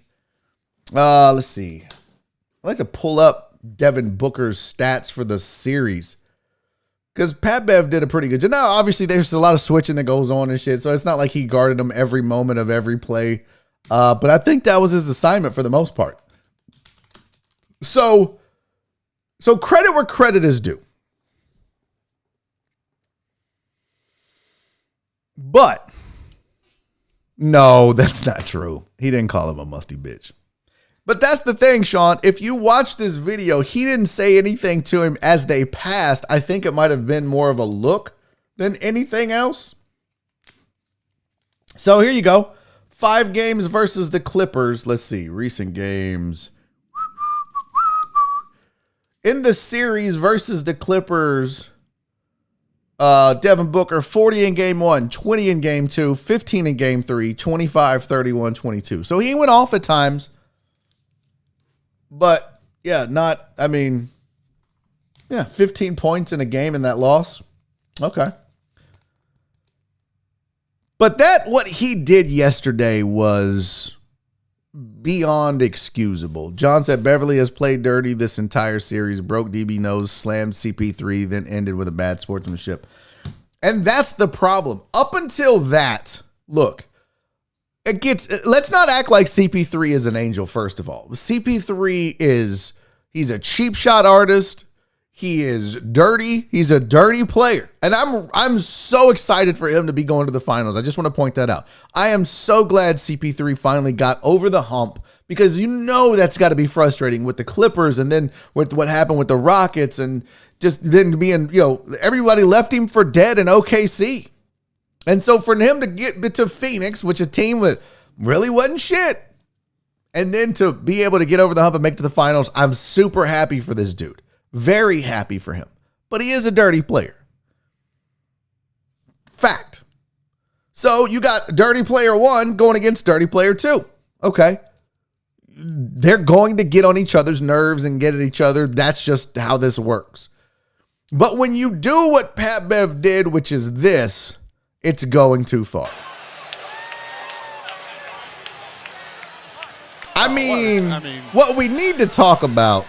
let's see. I'd like to pull up Devin Booker's stats for the series. Because Pat Bev did a pretty good job. Now, obviously, there's a lot of switching that goes on and shit, so it's not like he guarded him every moment of every play. But I think that was his assignment for the most part. So credit where credit is due. But no, that's not true. He didn't call him a musty bitch. But that's the thing, Sean. If you watch this video, he didn't say anything to him as they passed. I think it might have been more of a look than anything else. So here you go. 5 games versus the Clippers. Let's see. Recent games. In the series versus the Clippers, Devin Booker, 40 in game 1, 20 in game 2, 15 in game 3, 25, 31, 22. So he went off at times. But, yeah, 15 points in a game in that loss. Okay. But what he did yesterday was beyond excusable. John said Beverley has played dirty this entire series, broke DB nose, slammed CP3, then ended with a bad sportsmanship. And that's the problem. Up until that, look, let's not act like CP3 is an angel, first of all. CP3 he's a cheap shot artist. He is dirty. He's a dirty player. And I'm so excited for him to be going to the finals. I just want to point that out. I am so glad CP3 finally got over the hump, because that's got to be frustrating with the Clippers and then with what happened with the Rockets and just then being, everybody left him for dead in OKC. And so for him to get to Phoenix, which a team that really wasn't shit, and then to be able to get over the hump and make it to the finals, I'm super happy for this dude. Very happy for him. But he is a dirty player. Fact. So you got dirty player 1 going against dirty player 2. Okay. They're going to get on each other's nerves and get at each other. That's just how this works. But when you do what Pat Bev did, which is this, it's going too far. I mean, what we need to talk about.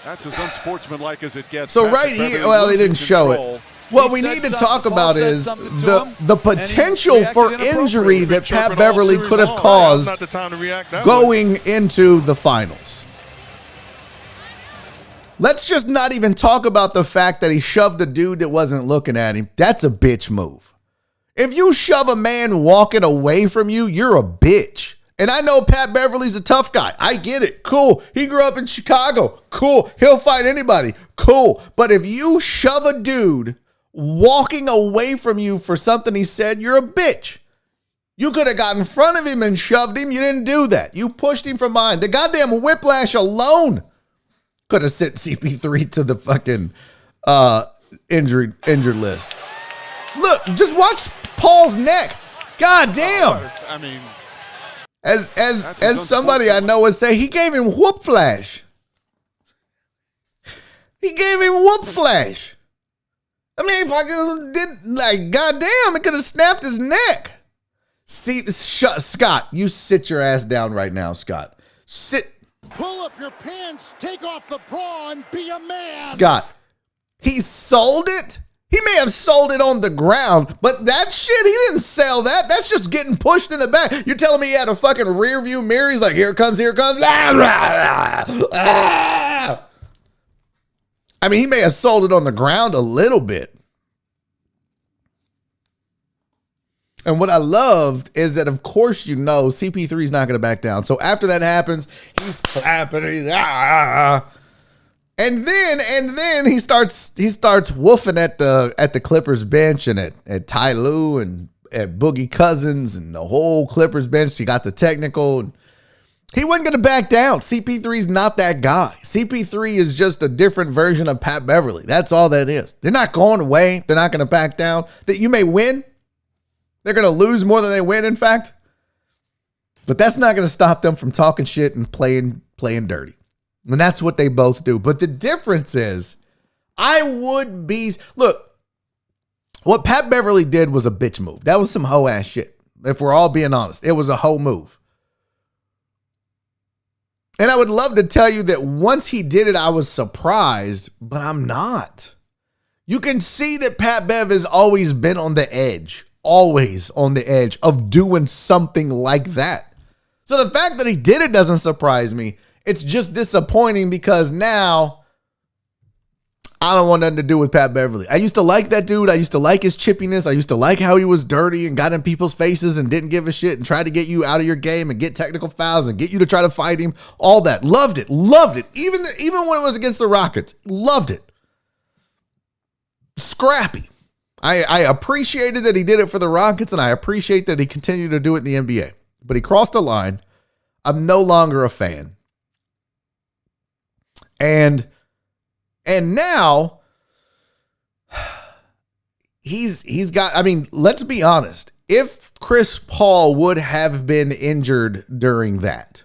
That's as unsportsmanlike as it gets. So right here, well, they didn't show it. What we need to talk about is the potential for injury that Pat Beverley could have caused going into the finals. Let's just not even talk about the fact that he shoved a dude that wasn't looking at him. That's a bitch move. If you shove a man walking away from you, you're a bitch. And I know Pat Beverley's a tough guy. I get it. Cool. He grew up in Chicago. Cool. He'll fight anybody. Cool. But if you shove a dude walking away from you for something he said, you're a bitch. You could have got in front of him and shoved him. You didn't do that. You pushed him from behind. The goddamn whiplash alone could have sent CP3 to the fucking injured list. Look, just watch Paul's neck. God damn. As somebody I know would say, he gave him whoop flash. He gave him whoop flash. I mean, if I did, goddamn, it could have snapped his neck. Scott, you sit your ass down right now, Scott. Sit. Pull up your pants, take off the bra, and be a man. Scott, he sold it. He may have sold it on the ground, but that shit, he didn't sell that. That's just getting pushed in the back. You're telling me he had a fucking rear view mirror? He's like, here it comes. I mean, he may have sold it on the ground a little bit. And what I loved is that, of course, CP3 is not going to back down. So after that happens, he's clapping. And then he starts woofing at the Clippers bench and at Ty Lue and at Boogie Cousins and the whole Clippers bench. He got the technical. And he wasn't going to back down. CP3 is not that guy. CP3 is just a different version of Pat Beverley. That's all that is. They're not going away. They're not going to back down. That you may win. They're going to lose more than they win, in fact. But that's not going to stop them from talking shit and playing dirty. And that's what they both do. But the difference is, look, what Pat Beverley did was a bitch move. That was some hoe ass shit. If we're all being honest, it was a hoe move. And I would love to tell you that once he did it, I was surprised, but I'm not. You can see that Pat Bev has always been on the edge of doing something like that. So the fact that he did it doesn't surprise me. It's just disappointing because now I don't want nothing to do with Pat Beverley. I used to like that dude. I used to like his chippiness. I used to like how he was dirty and got in people's faces and didn't give a shit and tried to get you out of your game and get technical fouls and get you to try to fight him. All that. Loved it. Even when it was against the Rockets. Loved it. Scrappy. I appreciated that he did it for the Rockets, and I appreciate that he continued to do it in the NBA. But he crossed a line. I'm no longer a fan. And now he's got, I mean, let's be honest. If Chris Paul would have been injured during that,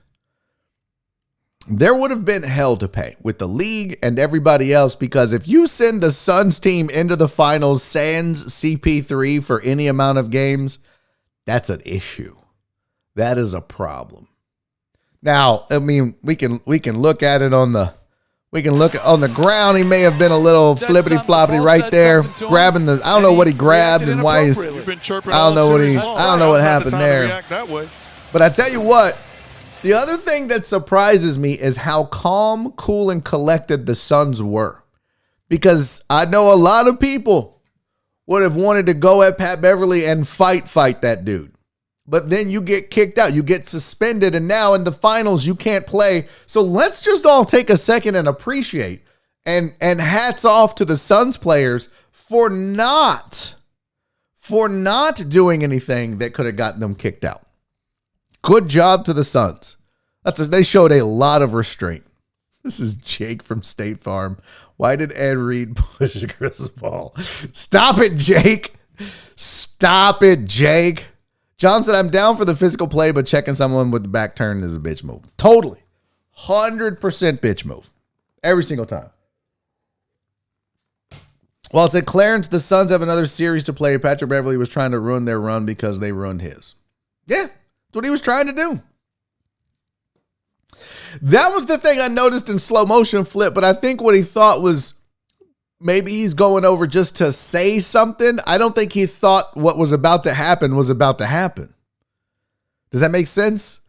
there would have been hell to pay with the league and everybody else, because if you send the Suns team into the finals sans CP3 for any amount of games, that's an issue. That is a problem. Now, I mean, we can look at it on the ground. He may have been a little flippity floppity right there, grabbing the. I don't know what he grabbed and why he's. I don't know what happened there. But I tell you what. The other thing that surprises me is how calm, cool, and collected the Suns were. Because I know a lot of people would have wanted to go at Pat Beverley and fight that dude. But then you get kicked out. You get suspended, and now in the finals, you can't play. So let's just all take a second and appreciate. And hats off to the Suns players for not doing anything that could have gotten them kicked out. Good job to the Suns. They showed a lot of restraint. This is Jake from State Farm. Why did Ed Reed push Chris Paul? Stop it, Jake. Stop it, Jake. John said, I'm down for the physical play, but checking someone with the back turn is a bitch move. Totally. 100% bitch move. Every single time. Well, it said, Clarence, the Suns have another series to play. Patrick Beverley was trying to ruin their run because they ruined his. Yeah. That's what he was trying to do. That was the thing I noticed in slow motion flip, but I think what he thought was maybe he's going over just to say something. I don't think he thought what was about to happen was about to happen. Does that make sense?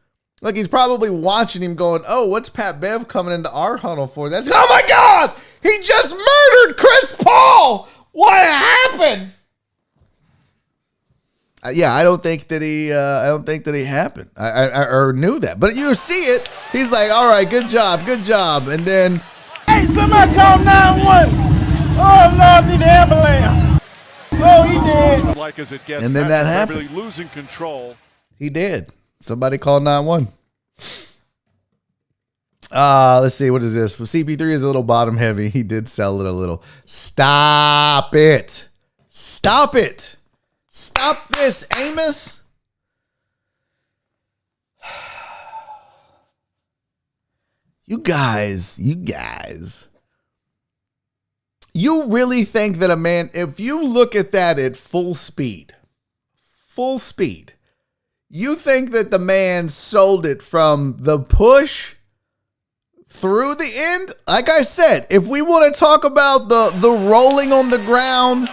Like he's probably watching him going, oh, what's Pat Bev coming into our huddle for? That's, oh my God, he just murdered Chris Paul. What happened? Yeah, I don't think that he happened. I knew that, but you see it. He's like, all right, good job, and then, hey, somebody call 911. Oh Lord, need the ambulance. Oh, he did. Like as it gets, and then that happened. Really losing control. He did. Somebody called 911. Let's see, what is this? Well, CP3 is a little bottom heavy. He did sell it a little. Stop it. Stop this, Amos. You guys. You really think that a man, if you look at that at full speed, you think that the man sold it from the push through the end? Like I said, if we want to talk about the rolling on the ground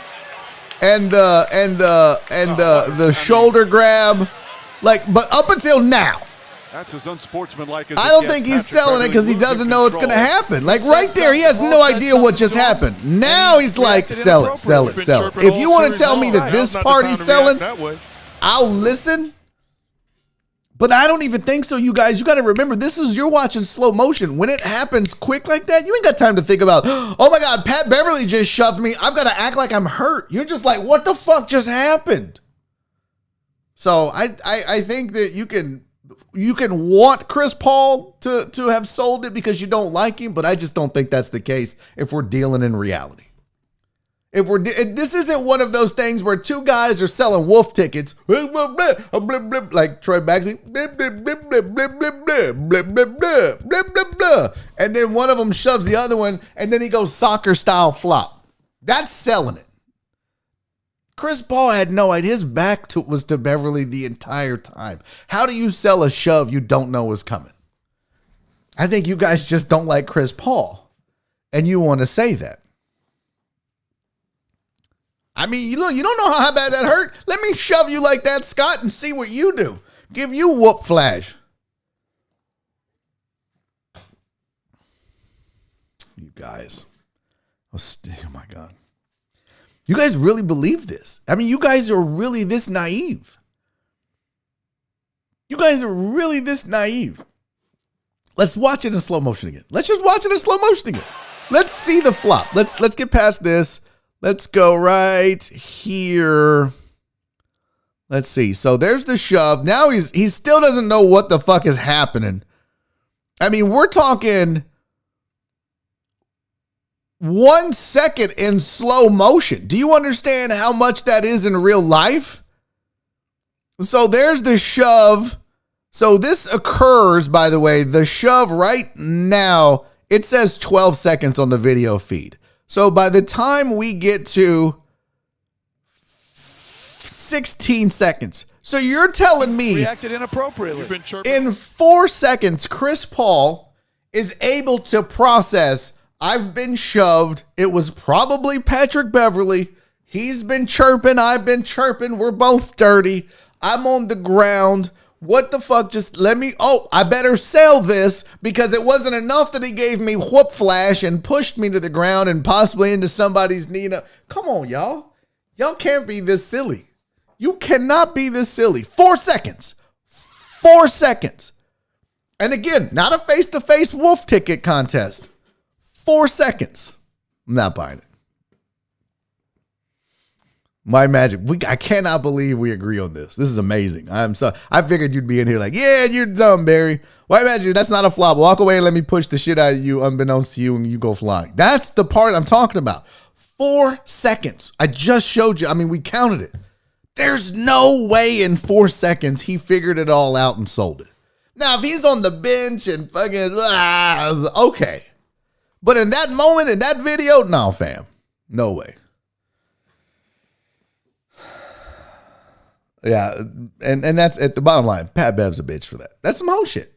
and the shoulder grab, like, but up until now, that's as unsportsmanlike as I don't think he's selling it because he doesn't know what's going to happen. Like right there, he has no idea what just happened. Now he's like, sell it. If you want to tell me that this party's selling, I'll listen. But I don't even think so, you guys. You got to remember, you're watching slow motion. When it happens quick like that, you ain't got time to think about, oh my God, Pat Beverley just shoved me. I've got to act like I'm hurt. You're just like, what the fuck just happened? So I think that you can want Chris Paul to have sold it because you don't like him, but I just don't think that's the case if we're dealing in reality. This isn't one of those things where two guys are selling wolf tickets, like Troy Baxley, and then one of them shoves the other one, and then he goes soccer style flop. That's selling it. Chris Paul had no idea. His back was to Beverley the entire time. How do you sell a shove you don't know is coming? I think you guys just don't like Chris Paul, and you want to say that. I mean, you don't know how bad that hurt. Let me shove you like that, Scott, and see what you do. Give you whoop flash. You guys. Oh my God. You guys really believe this? I mean, you guys are really this naive. You guys are really this naive. Let's watch it in slow motion again. Let's just watch it in slow motion again. Let's see the flop. Let's get past this. Let's go right here. Let's see. So there's the shove. Now he still doesn't know what the fuck is happening. I mean, we're talking 1 second in slow motion. Do you understand how much that is in real life? So there's the shove. So this occurs, by the way, the shove right now, it says 12 seconds on the video feed. So by the time we get to 16 seconds. So you're telling me reacted inappropriately. In 4 seconds, Chris Paul is able to process, I've been shoved. It was probably Patrick Beverley. He's been chirping. I've been chirping. We're both dirty. I'm on the ground. What the fuck? Just let me, I better sell this because it wasn't enough that he gave me whoop flash and pushed me to the ground and possibly into somebody's knee. Come on, y'all. Y'all can't be this silly. You cannot be this silly. 4 seconds. 4 seconds. And again, not a face-to-face wolf ticket contest. 4 seconds. I'm not buying it. My magic. I cannot believe we agree on this. This is amazing. I figured you'd be in here like, yeah, you're dumb, Barry. White magic, that's not a flop. Walk away and let me push the shit out of you unbeknownst to you and you go flying. That's the part I'm talking about. 4 seconds. I just showed you. I mean, we counted it. There's no way in 4 seconds he figured it all out and sold it. Now, if he's on the bench and fucking, okay. But in that moment, in that video, no, fam. No way. Yeah, and that's at the bottom line. Pat Bev's a bitch for that. That's some whole shit.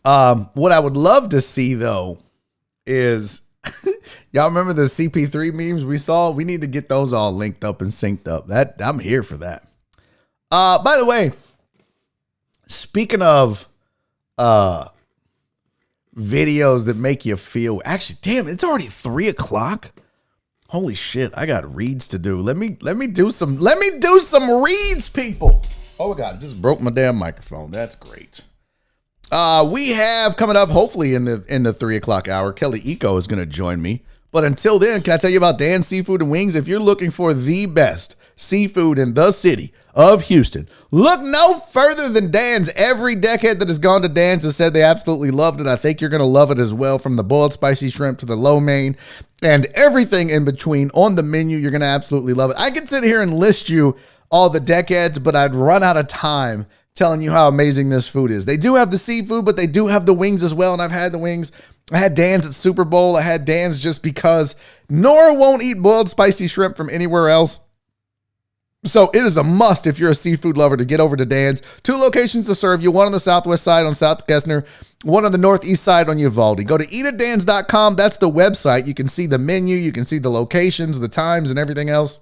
What I would love to see, though, is y'all remember the CP3 memes we saw? We need to get those all linked up and synced up. I'm here for that. By the way, speaking of videos that make you feel, actually, damn, it's already 3:00. Holy shit, I got reads to do. Let me do some reads, people. Oh my God, I just broke my damn microphone. That's great. We have coming up, hopefully in the 3:00 hour, Kelly Eco is going to join me. But until then, can I tell you about Dan's Seafood and Wings? If you're looking for the best seafood in the city of Houston, look no further than Dan's. Every decade that has gone to Dan's has said they absolutely loved it. I think you're going to love it as well, from the boiled spicy shrimp to the lo mein and everything in between on the menu. You're going to absolutely love it. I could sit here and list you all the decades, but I'd run out of time telling you how amazing this food is. They do have the seafood, but they do have the wings as well, and I've had the wings. I had Dan's at Super Bowl. I had Dan's just because Nora won't eat boiled spicy shrimp from anywhere else. So it is a must if you're a seafood lover to get over to Dan's. 2 locations to serve you, one on the southwest side on South Gessner, one on the northeast side on Uvalde. Go to eatatdans.com. That's the website. You can see the menu. You can see the locations, the times, and everything else.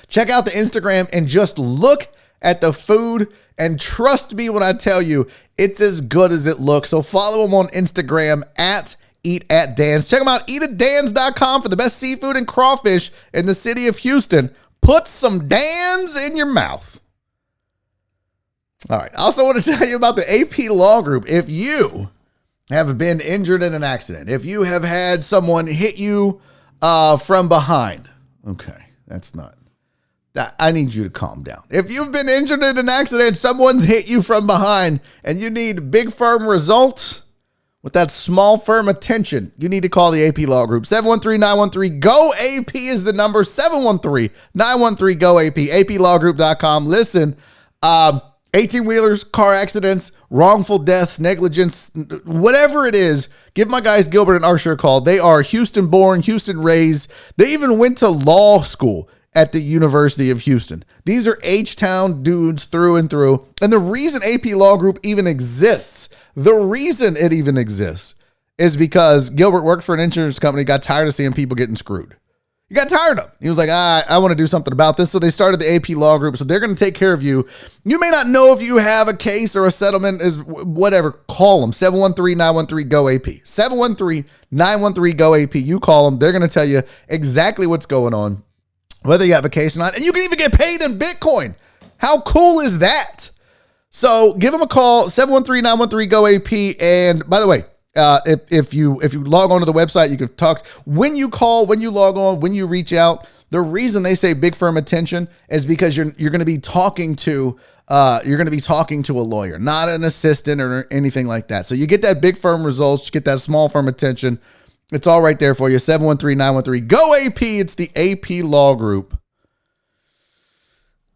Check out the Instagram and just look at the food. And trust me when I tell you, it's as good as it looks. So follow them on Instagram at eatatdans. Check them out, eatatdans.com, for the best seafood and crawfish in the city of Houston. Put some Dans in your mouth. All right. I also want to tell you about the AP Law Group. If you have been injured in an accident, if you have had someone hit you from behind, okay, that's not. I need you to calm down. If you've been injured in an accident, someone's hit you from behind, and you need big firm results with that small firm attention, you need to call the AP Law Group. 713-913-GO-AP is the number. 713-913-GO-AP. APLawgroup.com. Listen, 18-wheelers, car accidents, wrongful deaths, negligence, whatever it is, give my guys Gilbert and Arsher a call. They are Houston born, Houston raised. They even went to law school. at the University of Houston. These are H-Town dudes through and through. And the reason AP Law Group even exists, is because Gilbert worked for an insurance company, got tired of seeing people getting screwed. He got tired of it. He was like, I want to do something about this. So they started the AP Law Group. So they're going to take care of you. You may not know if you have a case or a settlement, is whatever. Call them. 713-913-GO-AP. 713-913-GO-AP. You call them. They're going to tell you exactly what's going on, whether you have a case or not. And you can even get paid in Bitcoin. How cool is that? So give them a call, 713-913-GO-AP. And by the way, if you log on to the website, you can talk. When you call, when you log on, when you reach out, the reason they say big firm attention is because you're going to be talking to a lawyer, not an assistant or anything like that. So you get that big firm results, you get that small firm attention. It's all right there for you. 713-913-GO-AP. It's the AP Law Group.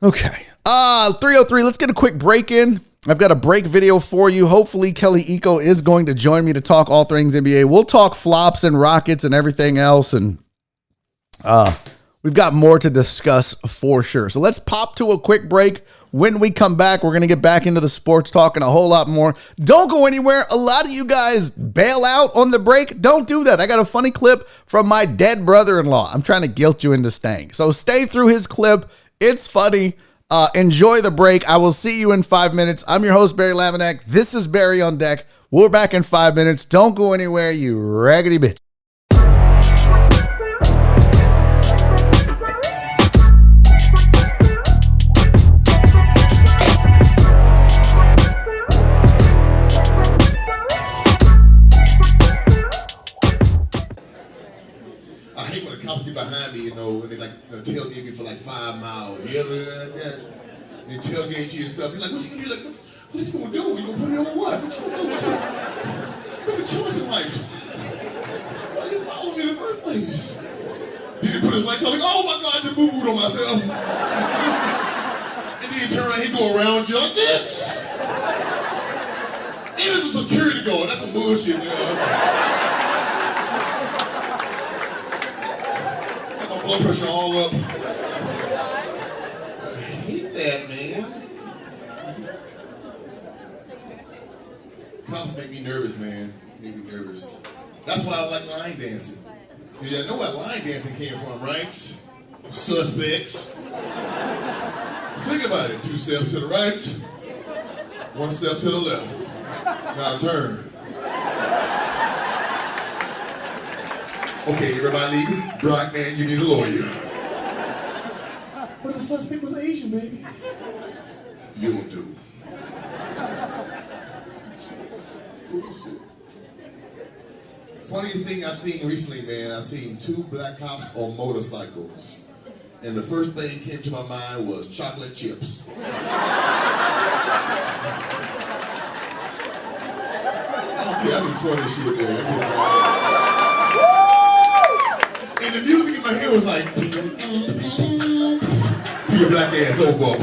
Okay. 303. Let's get a quick break in. I've got a break video for you. Hopefully Kelly Eco is going to join me to talk all things NBA. We'll talk flops and Rockets and everything else. And we've got more to discuss for sure. So let's pop to a quick break. When we come back, we're going to get back into the sports talk and a whole lot more. Don't go anywhere. A lot of you guys bail out on the break. Don't do that. I got a funny clip from my dead brother-in-law. I'm trying to guilt you into staying. So stay through his clip. It's funny. Enjoy the break. I will see you in 5 minutes. I'm your host, Barry Laminack. This is Barry on Deck. We're back in 5 minutes. Don't go anywhere, you raggedy bitch. I hate when the cops get behind me, you know, when they like tailgate me for like 5 miles. You ever like that? They tailgate you and stuff. You're like, what you gonna do? Like, what are you gonna do? You gonna put me on what? What you gonna do? Shit? What's the choice in life? Why you following me in the first place? He didn't put his lights on, like, oh my God, I just boo-booed on myself. And then he turn around, he go around you like this. And this is a security guard. That's some bullshit, man. Blood pressure all up. I hate that, man. Cops make me nervous, man. Make me nervous. That's why I like line dancing. Because I know where line dancing came from, right? Suspects. Think about it. 2 steps to the right, 1 step to the left. Now turn. Okay, everybody leaving. Black man, you need a lawyer. But the suspect was Asian, baby. You'll do. Funniest thing I've seen recently, man, I've seen 2 black cops on motorcycles. And the first thing that came to my mind was chocolate chips. Okay, that's some funny shit there. That gets my ass. And the music in my head was like, pull your black ass over.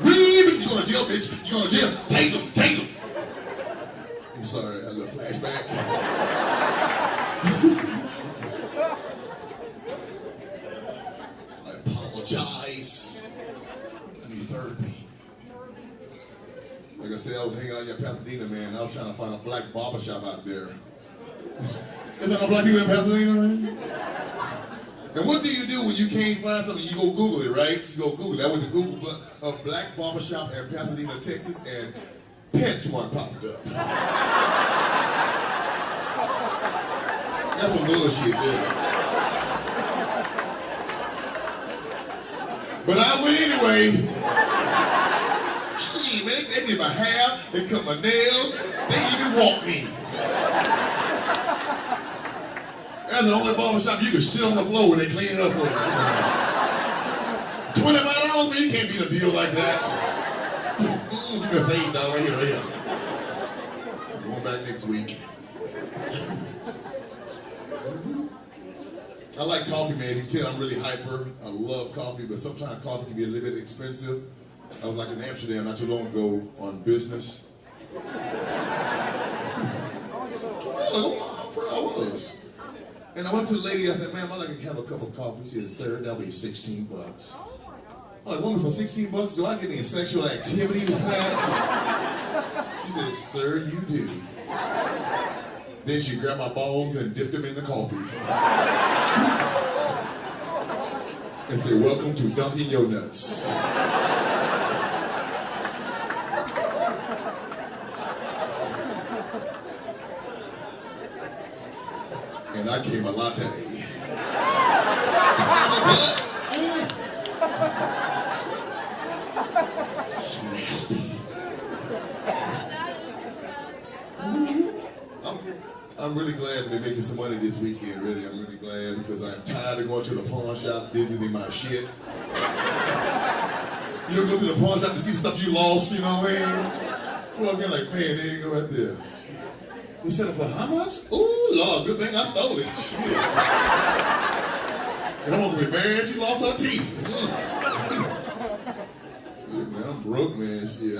You're going to jail, bitch. You're going to jail. Tase him, tase him. I'm sorry, I had a little flashback. I apologize. I need therapy. Like I said, I was hanging out in Pasadena, man. I was trying to find a black barbershop out there. Is there no black people in Pasadena, man? And what do you do when you can't find something? You go Google it, right? You go Google it. I went to Google a black barbershop in Pasadena, Texas, and PetSmart popped up. That's some bullshit there. But I went anyway. Gee, man, they did my hair, they cut my nails, they even walked me. That's the only barbershop you can sit on the floor when they clean it up for you. $25, man, you can't beat a deal like that. Give me a fade, dog, right here, right here. I'm going back next week. I like coffee, man. You can tell I'm really hyper. I love coffee, but sometimes coffee can be a little bit expensive. I was like in Amsterdam not too long ago on business. I was. And I went to the lady, I said, ma'am, I'd like to have a cup of coffee. She said, sir, that'll be $16. I'm like, woman, for $16, do I get any sexual activity with that? She said, sir, you do. Then she grabbed my balls and dipped them in the coffee. And said, welcome to dunking your nuts. And I came a latte. It's nasty. I'm really glad to be making some money this weekend, really. I'm really glad because I'm tired of going to the pawn shop visiting my shit. You don't go to the pawn shop to see the stuff you lost, you know what I mean? Well, I'm like, man, there you go right there. We sell it for how much? Ooh, Lord, good thing I stole it. Shit. And I'm gonna be mad she lost her teeth. Shit, man, I'm broke, man. Shit,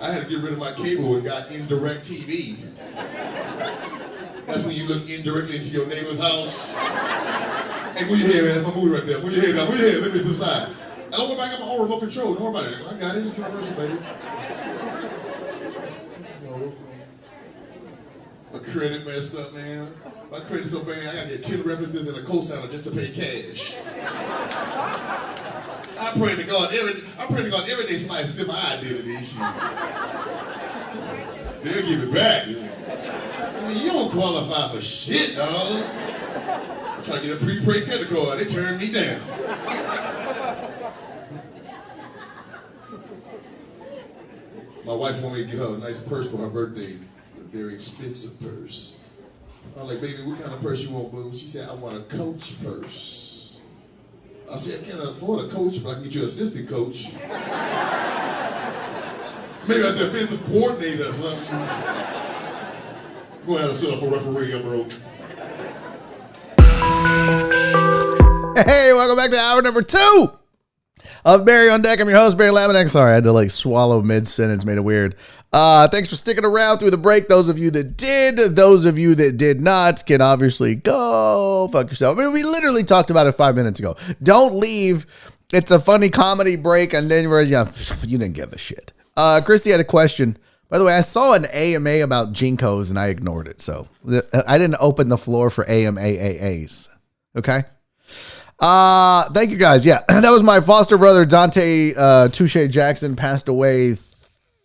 I had to get rid of my cable and got indirect TV. That's when you look indirectly into your neighbor's house. Hey, move your head, man. That's my movie right there. Move your head now. Move your head. Let me to the side. And I went back, I got my own remote control. Don't worry about it. I got it. It's universal, baby. My credit messed up, man. My credit's so bad, I gotta get 10 references and a cosigner just to pay cash. I pray to God every day somebody steal my identity. They'll give it back. Man, you don't qualify for shit, dog. I'm trying to get a prepaid credit card. They turned me down. My wife wanted me to get her a nice purse for her birthday. Very expensive purse. I was like, baby, what kind of purse you want, boo? She said, I want a Coach purse. I said, I can't afford a Coach, but I can get you an assistant coach. Maybe a defensive coordinator or something. I'm going to have to settle for referee, I'm broke. Hey, welcome back to hour number 2 of Barry on Deck. I'm your host, Barry Laminack. Sorry, I had to swallow mid-sentence, made it weird. Thanks for sticking around through the break. Those of you that did, those of you that did not can obviously go fuck yourself. I mean, we literally talked about it 5 minutes ago. Don't leave. It's a funny comedy break, and then you didn't give a shit. Christy had a question. By the way, I saw an AMA about Jinkos, and I ignored it. So I didn't open the floor for AMAAAs. Okay? Thank you guys. Yeah, that was my foster brother, Dante Touche Jackson, passed away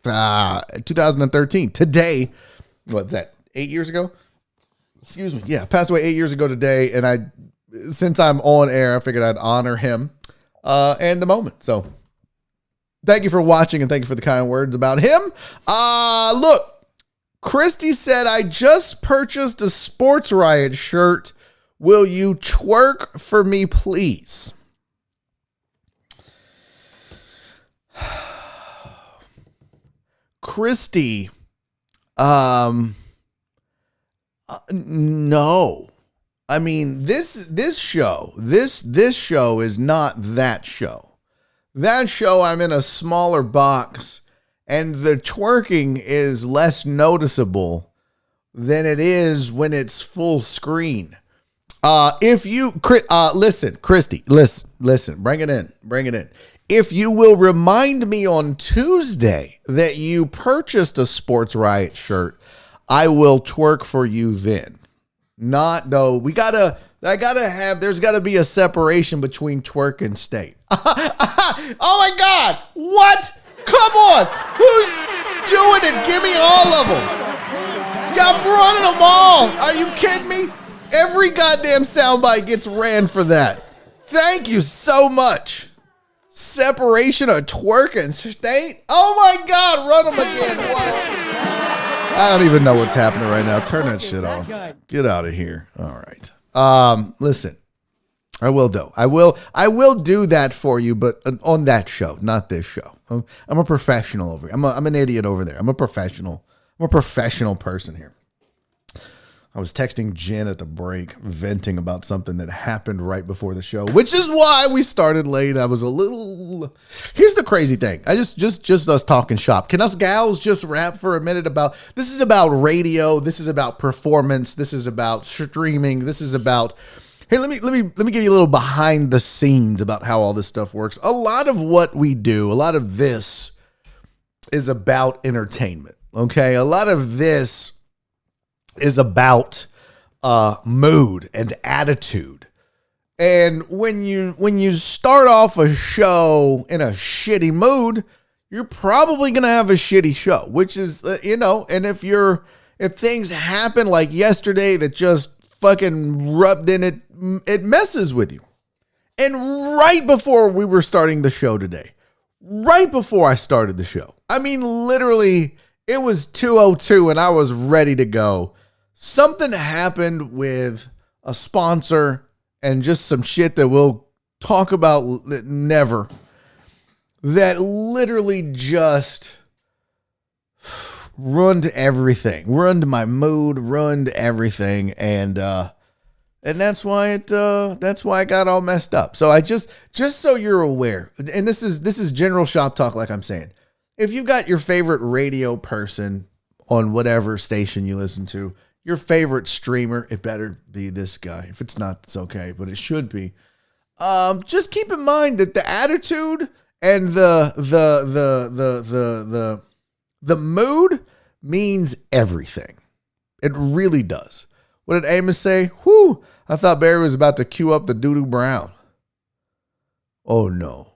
2013. Today, what's that, 8 years ago? Excuse me. Yeah, passed away 8 years ago today. And since I'm on air, I figured I'd honor him and the moment. So thank you for watching and thank you for the kind words about him. Look, Christy said, I just purchased a Sports Riot shirt. Will you twerk for me, please? Christy, no. I mean, this show is not that show. That show, I'm in a smaller box, and the twerking is less noticeable than it is when it's full screen. Listen, Christy, listen, bring it in. If you will remind me on Tuesday that you purchased a Sports Riot shirt, I will twerk for you then. Not though. There's gotta be a separation between twerk and state. Oh my God. What? Come on. Who's doing it? Give me all of them. Yeah, I'm running them all. Are you kidding me? Every goddamn soundbite gets ran for that. Thank you so much. Separation of twerk and state? Oh my God, run them again. What? I don't even know what's happening right now. Turn that shit off. Get out of here. All right. Listen, I will do that for you, but on that show, not this show. I'm a professional over here. I'm an idiot over there. I'm a professional person here. I was texting Jen at the break, venting about something that happened right before the show, which is why we started late. I was a little. Here's the crazy thing. I just us talking shop. Can us gals just rap for a minute about this? Is about radio. This is about performance. This is about streaming. This is about. Here, let me give you a little behind the scenes about how all this stuff works. A lot of what we do, a lot of this is about entertainment. Okay, a lot of this is about mood and attitude. And when you start off a show in a shitty mood, you're probably going to have a shitty show, which is, and if things happen like yesterday that just fucking rubbed in, it messes with you. And right before we were starting the show today, right before I started the show, I mean, literally, it was 2:02 and I was ready to go. Something happened with a sponsor and just some shit that we'll talk about never, that literally just ruined everything, ruined my mood, ruined everything. And that's why it got all messed up. So I just so you're aware, and this is general shop talk, like I'm saying, if you've got your favorite radio person on whatever station you listen to, your favorite streamer, it better be this guy. If it's not, it's okay, but it should be. Just keep in mind that the attitude and the mood means everything. It really does. What did Amos say? Whew, I thought Barry was about to cue up the doo-doo brown. Oh, no.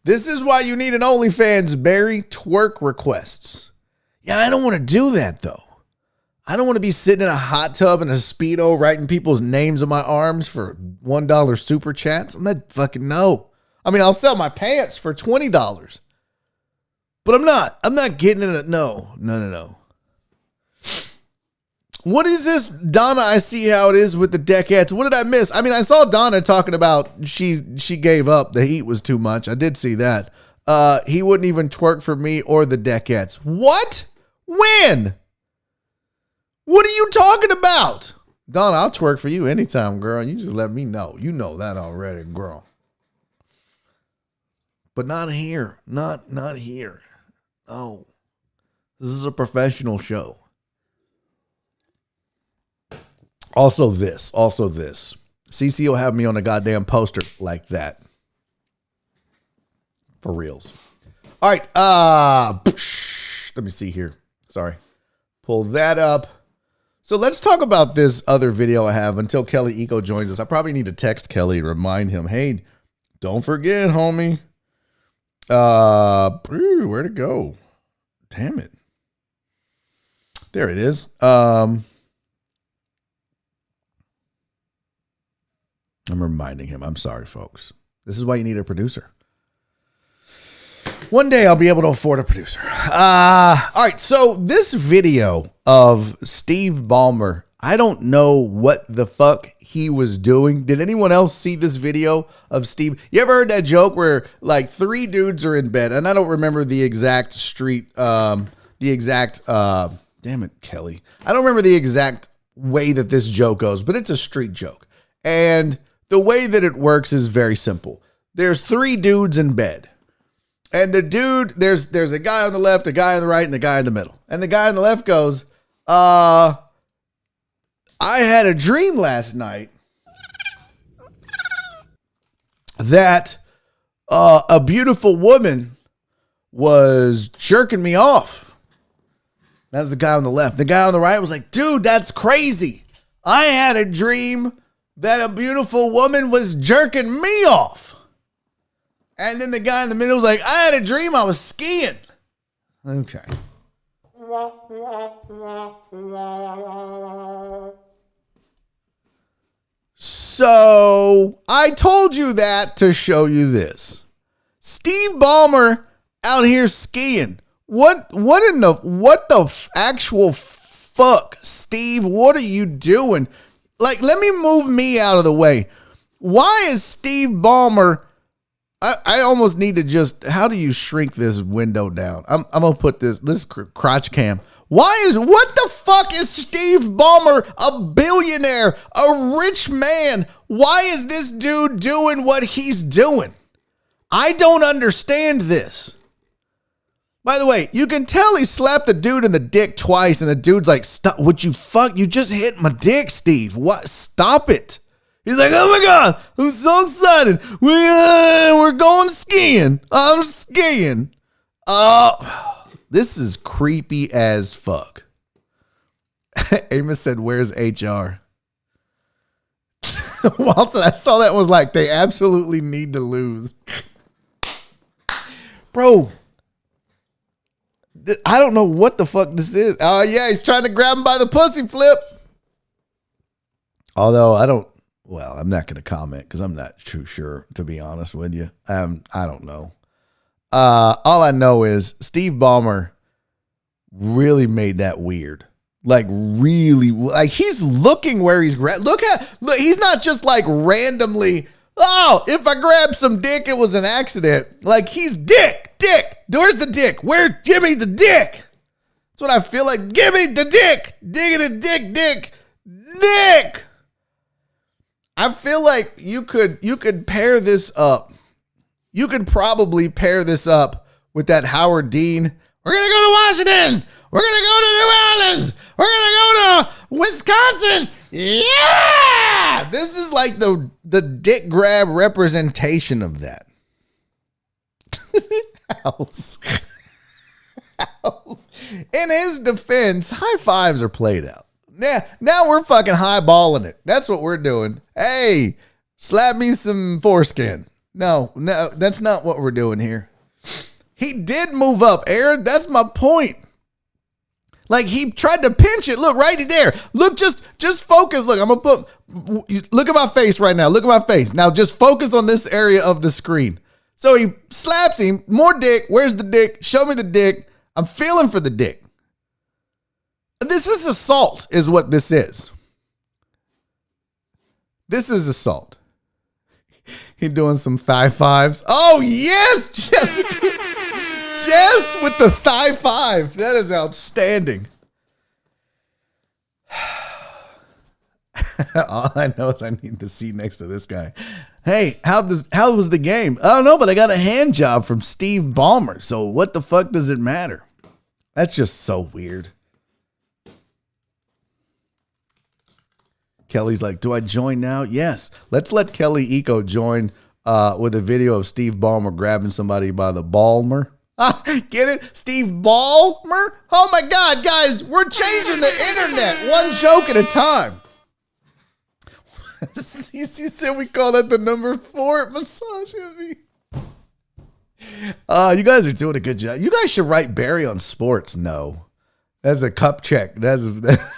This is why you need an OnlyFans, Barry. Twerk requests. Yeah, I don't want to do that, though. I don't want to be sitting in a hot tub in a Speedo writing people's names on my arms for $1 super chats. I'm not fucking no. I mean, I'll sell my pants for $20. But I'm not getting in it. No. What is this, Donna? I see how it is with the Decades. What did I miss? I mean, I saw Donna talking about she gave up. The heat was too much. I did see that. He wouldn't even twerk for me or the Decades. What? When? What are you talking about? Donna, I'll twerk for you anytime, girl. You just let me know. You know that already, girl. But not here. Not here. Oh. This is a professional show. Also this. CC will have me on a goddamn poster like that. For reals. All right. Let me see here. Sorry. Pull that up. So let's talk about this other video I have until Kelly Eco joins us. I probably need to text Kelly and remind him, hey, don't forget, homie. Where'd it go? Damn it. There it is. I'm reminding him. I'm sorry, folks. This is why you need a producer. One day I'll be able to afford a producer. All right. So this video of Steve Ballmer, I don't know what the fuck he was doing. Did anyone else see this video of Steve? You ever heard that joke where like three dudes are in bed? And I don't remember the exact damn it, Kelly. I don't remember the exact way that this joke goes, but it's a street joke. And the way that it works is very simple. There's three dudes in bed. And the dude, there's a guy on the left, a guy on the right, and the guy in the middle. And the guy on the left goes, I had a dream last night that a beautiful woman was jerking me off. That's the guy on the left. The guy on the right was like, dude, that's crazy. I had a dream that a beautiful woman was jerking me off. And then the guy in the middle was like, I had a dream I was skiing. Okay. So I told you that to show you this. Steve Ballmer out here skiing. What the actual fuck, Steve? What are you doing? Like, let me move me out of the way. Why is Steve Ballmer I almost need to just, how do you shrink this window down? I'm going to put this crotch cam. What the fuck is Steve Ballmer, a billionaire, a rich man? Why is this dude doing what he's doing? I don't understand this. By the way, you can tell he slapped the dude in the dick twice, and the dude's like, "Stop! Would you fuck? You just hit my dick, Steve. What? Stop it!" He's like, "Oh my god, I'm so excited. We're going skiing. I'm skiing." This is creepy as fuck. Amos said, "Where's HR?" Walton, I saw that, was like, they absolutely need to lose. Bro, I don't know what the fuck this is. Oh, yeah, he's trying to grab him by the pussy flip. Although I'm not going to comment because I'm not too sure, to be honest with you. I don't know. All I know is Steve Ballmer really made that weird. Like, really, like, he's looking where he's look, he's not just like randomly, "Oh, if I grabbed some dick, it was an accident." Like, he's dick. Where's the dick? Give me the dick. That's what I feel like. Give me the dick. Digging dick. I feel like you could pair this up. You could probably pair this up with that Howard Dean. "We're going to go to Washington. We're going to go to New Orleans. We're going to go to Wisconsin." Yeah! This is like the dick grab representation of that. House. In his defense, high fives are played out. Yeah, now we're fucking highballing it. That's what we're doing. Hey, slap me some foreskin. No, that's not what we're doing here. He did move up, Aaron. That's my point. Like, he tried to pinch it. Look, right there. Look, just focus. Look, look at my face right now. Look at my face. Now just focus on this area of the screen. So he slaps him. More dick. Where's the dick? Show me the dick. I'm feeling for the dick. This is assault, is what this is. This is assault. He doing some thigh fives. Oh, yes, Jessica. Jess with the thigh five. That is outstanding. All I know is I need the seat next to this guy. Hey, how was the game? I don't know, but I got a hand job from Steve Ballmer. So what the fuck does it matter? That's just so weird. Kelly's like, "Do I join now?" Yes. Let's let Kelly Eco join with a video of Steve Ballmer grabbing somebody by the Ballmer. Get it? Steve Ballmer? Oh my God, guys, we're changing the internet one joke at a time. He said we call that the number 4 massage heavy. You guys are doing a good job. You guys should write Barry on sports. No. That's a cup check. That's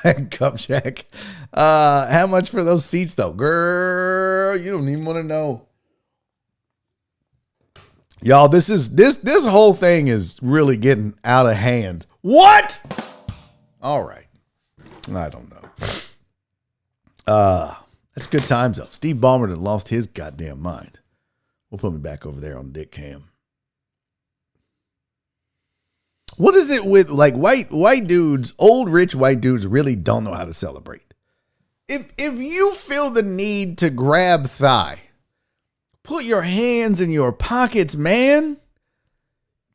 a cup check. How much for those seats though? Girl, you don't even want to know. Y'all, this whole thing is really getting out of hand. What? All right. I don't know. That's good times though. Steve Ballmer had lost his goddamn mind. We'll put me back over there on Dick Cam. What is it with like white dudes, old rich white dudes really don't know how to celebrate? If you feel the need to grab thigh, put your hands in your pockets, man.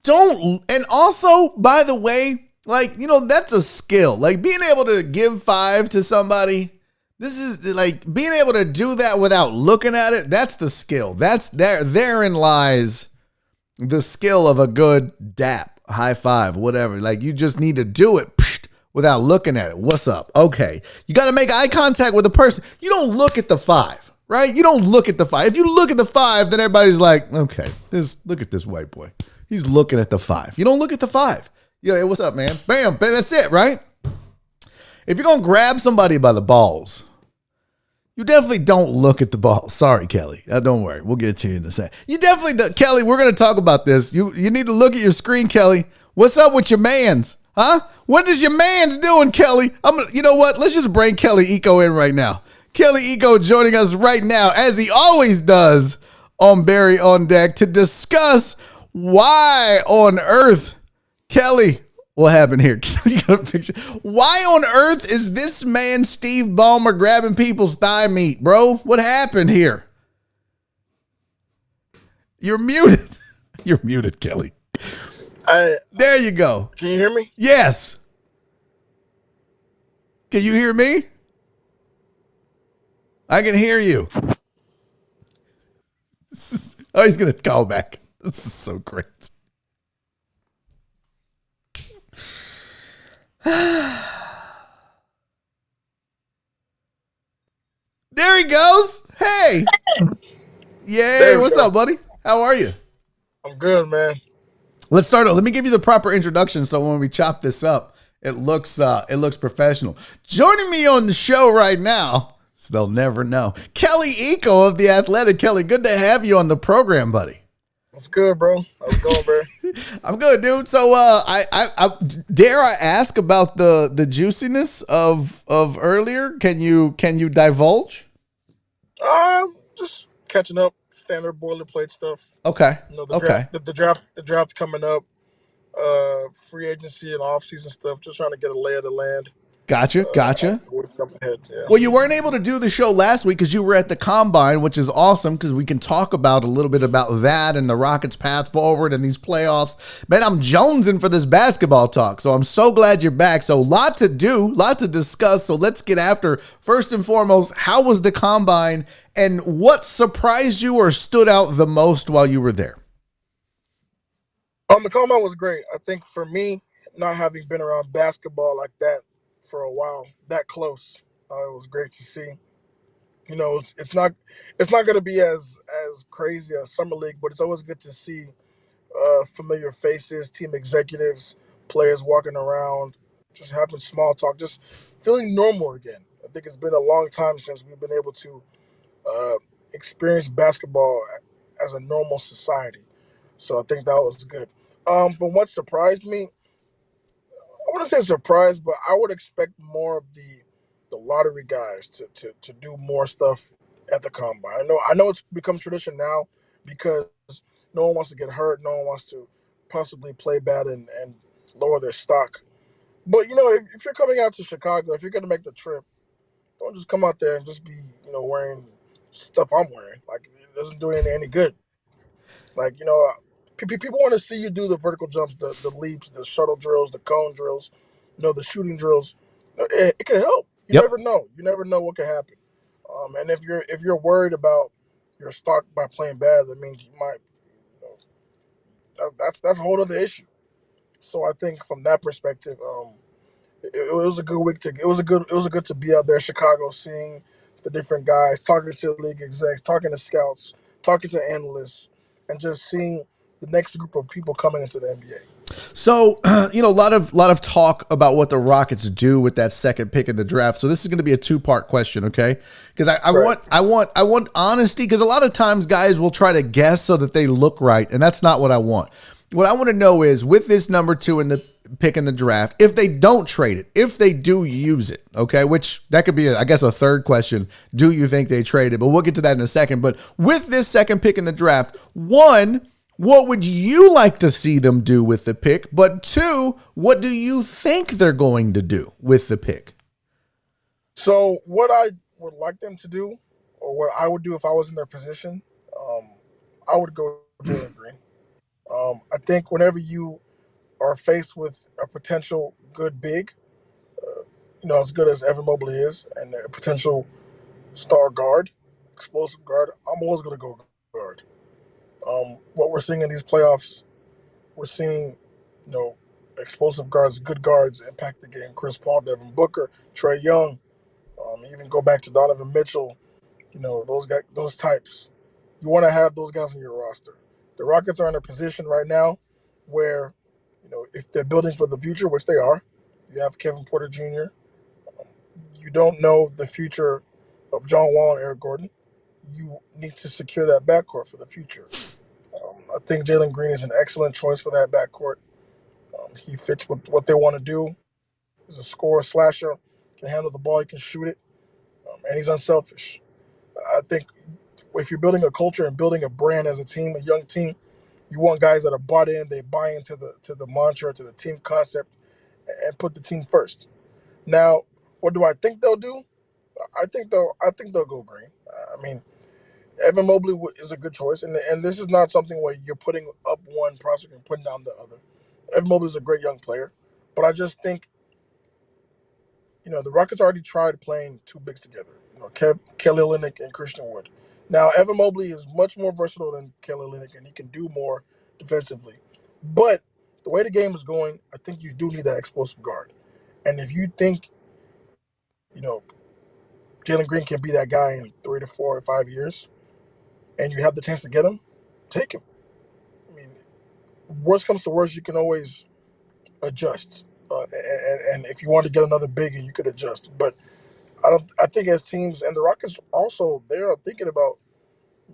Don't. And also, by the way, like, you know, that's a skill. Like being able to give 5 to somebody. This is like being able to do that without looking at it. That's the skill. Therein lies the skill of a good dap, high five, whatever. Like you just need to do it without looking at it. What's up? Okay. You got to make eye contact with the person. You don't look at the 5, right? You don't look at the 5. If you look at the 5, then everybody's like, okay, look at this white boy. He's looking at the 5. You don't look at the 5. Yo, hey, what's up, man? Bam. That's it, right? If you're going to grab somebody by the balls, you definitely don't look at the ball. Sorry, Kelly. Don't worry. We'll get to you in a second. You definitely do. Kelly, we're going to talk about this. You need to look at your screen, Kelly. What's up with your mans? Huh? What is your mans doing, Kelly? You know what? Let's just bring Kelly Eco in right now. Kelly Eco joining us right now, as he always does, on Barry on Deck to discuss why on earth, Kelly, what happened here? You got a picture. Why on earth is this man Steve Bauer grabbing people's thigh meat, bro? What happened here? You're muted. You're muted, Kelly. There you go. Can you hear me? Yes. Can you hear me? I can hear you. Oh, he's going to call back. This is so great. There he goes. Hey. Yay. What's up, buddy? How are you? I'm good, man. Let's start. Let me give you the proper introduction so when we chop this up, it looks professional. Joining me on the show right now, so they'll never know, Kelly Eco of The Athletic. Kelly, good to have you on the program, buddy. What's good, bro? How's it going, bro? I'm good, dude. So, I dare I ask about the juiciness of earlier? Can you divulge? Just catching up, standard boilerplate stuff. Okay. You know, the draft coming up, free agency and off-season stuff. Just trying to get a lay of the land. Gotcha. What's coming ahead, yeah. Well, you weren't able to do the show last week because you were at the Combine, which is awesome because we can talk about a little bit about that and the Rockets' path forward and these playoffs. Man, I'm jonesing for this basketball talk, so I'm so glad you're back. So lot to do, lot to discuss, so let's get after. First and foremost, how was the Combine and what surprised you or stood out the most while you were there? The Combine was great. I think for me, not having been around basketball like that for a while, that close, it was great to see. You know, it's not going to be as crazy as summer league, but it's always good to see familiar faces, team executives, players walking around, just having small talk, just feeling normal again. I think it's been a long time since we've been able to experience basketball as a normal society. So I think that was good. From what surprised me, I wouldn't say surprised, but I would expect more of the lottery guys to do more stuff at the combine. I know it's become tradition now because no one wants to get hurt, no one wants to possibly play bad and lower their stock. But you know, if you're coming out to Chicago, if you're going to make the trip, don't just come out there and just be wearing stuff I'm wearing. Like it doesn't do any good. Like people want to see you do the vertical jumps, the leaps, the shuttle drills, the cone drills, the shooting drills. It can help. You Yep. never know. You never know what can happen. And if you're worried about your stock by playing bad, that means you might. That's a whole other issue. So I think from that perspective, it was a good week it was a good to be out there in Chicago, seeing the different guys, talking to the league execs, talking to scouts, talking to analysts, and just seeing the next group of people coming into the NBA. So, a lot of talk about what the Rockets do with that second pick in the draft. So this is going to be a two-part question, okay? Because I want honesty, because a lot of times guys will try to guess so that they look right, and that's not what I want. What I want to know is, with this number 2 in the pick in the draft, if they don't trade it, if they do use it, okay, which that could be, I guess, a third question. Do you think they trade it? But we'll get to that in a second. But with this second pick in the draft, one, what would you like to see them do with the pick? But two, what do you think they're going to do with the pick? So what I would like them to do, or what I would do if I was in their position, I would go Jalen Green. I think whenever you are faced with a potential good big, as good as Evan Mobley is, and a potential star guard, explosive guard, I'm always going to go guard. What we're seeing in these playoffs, we're seeing, explosive guards, good guards impact the game. Chris Paul, Devin Booker, Trae Young, even go back to Donovan Mitchell. Those guys, those types. You want to have those guys on your roster. The Rockets are in a position right now where, if they're building for the future, which they are, you have Kevin Porter Jr. You don't know the future of John Wall and Eric Gordon. You need to secure that backcourt for the future. I think Jalen Green is an excellent choice for that backcourt. He fits with what they want to do. He's a scorer, slasher, can handle the ball, he can shoot it, and he's unselfish. I think if you're building a culture and building a brand as a team, a young team, you want guys that are bought in. They buy into the mantra, to the team concept, and put the team first. Now, what do I think they'll do? I think they'll go green. I mean, Evan Mobley is a good choice, and this is not something where you're putting up one prospect and putting down the other. Evan Mobley is a great young player, but I just think the Rockets already tried playing two bigs together. Kelly Olynyk and Christian Wood. Now, Evan Mobley is much more versatile than Kelly Olynyk, and he can do more defensively. But the way the game is going, I think you do need that explosive guard. And if you think, you know, Jalen Green can be that guy in 3 to 4 or 5 years, and you have the chance to get him, take him. I mean, worst comes to worst, you can always adjust. And if you want to get another big, you could adjust. But I think as teams, and the Rockets also, they are thinking about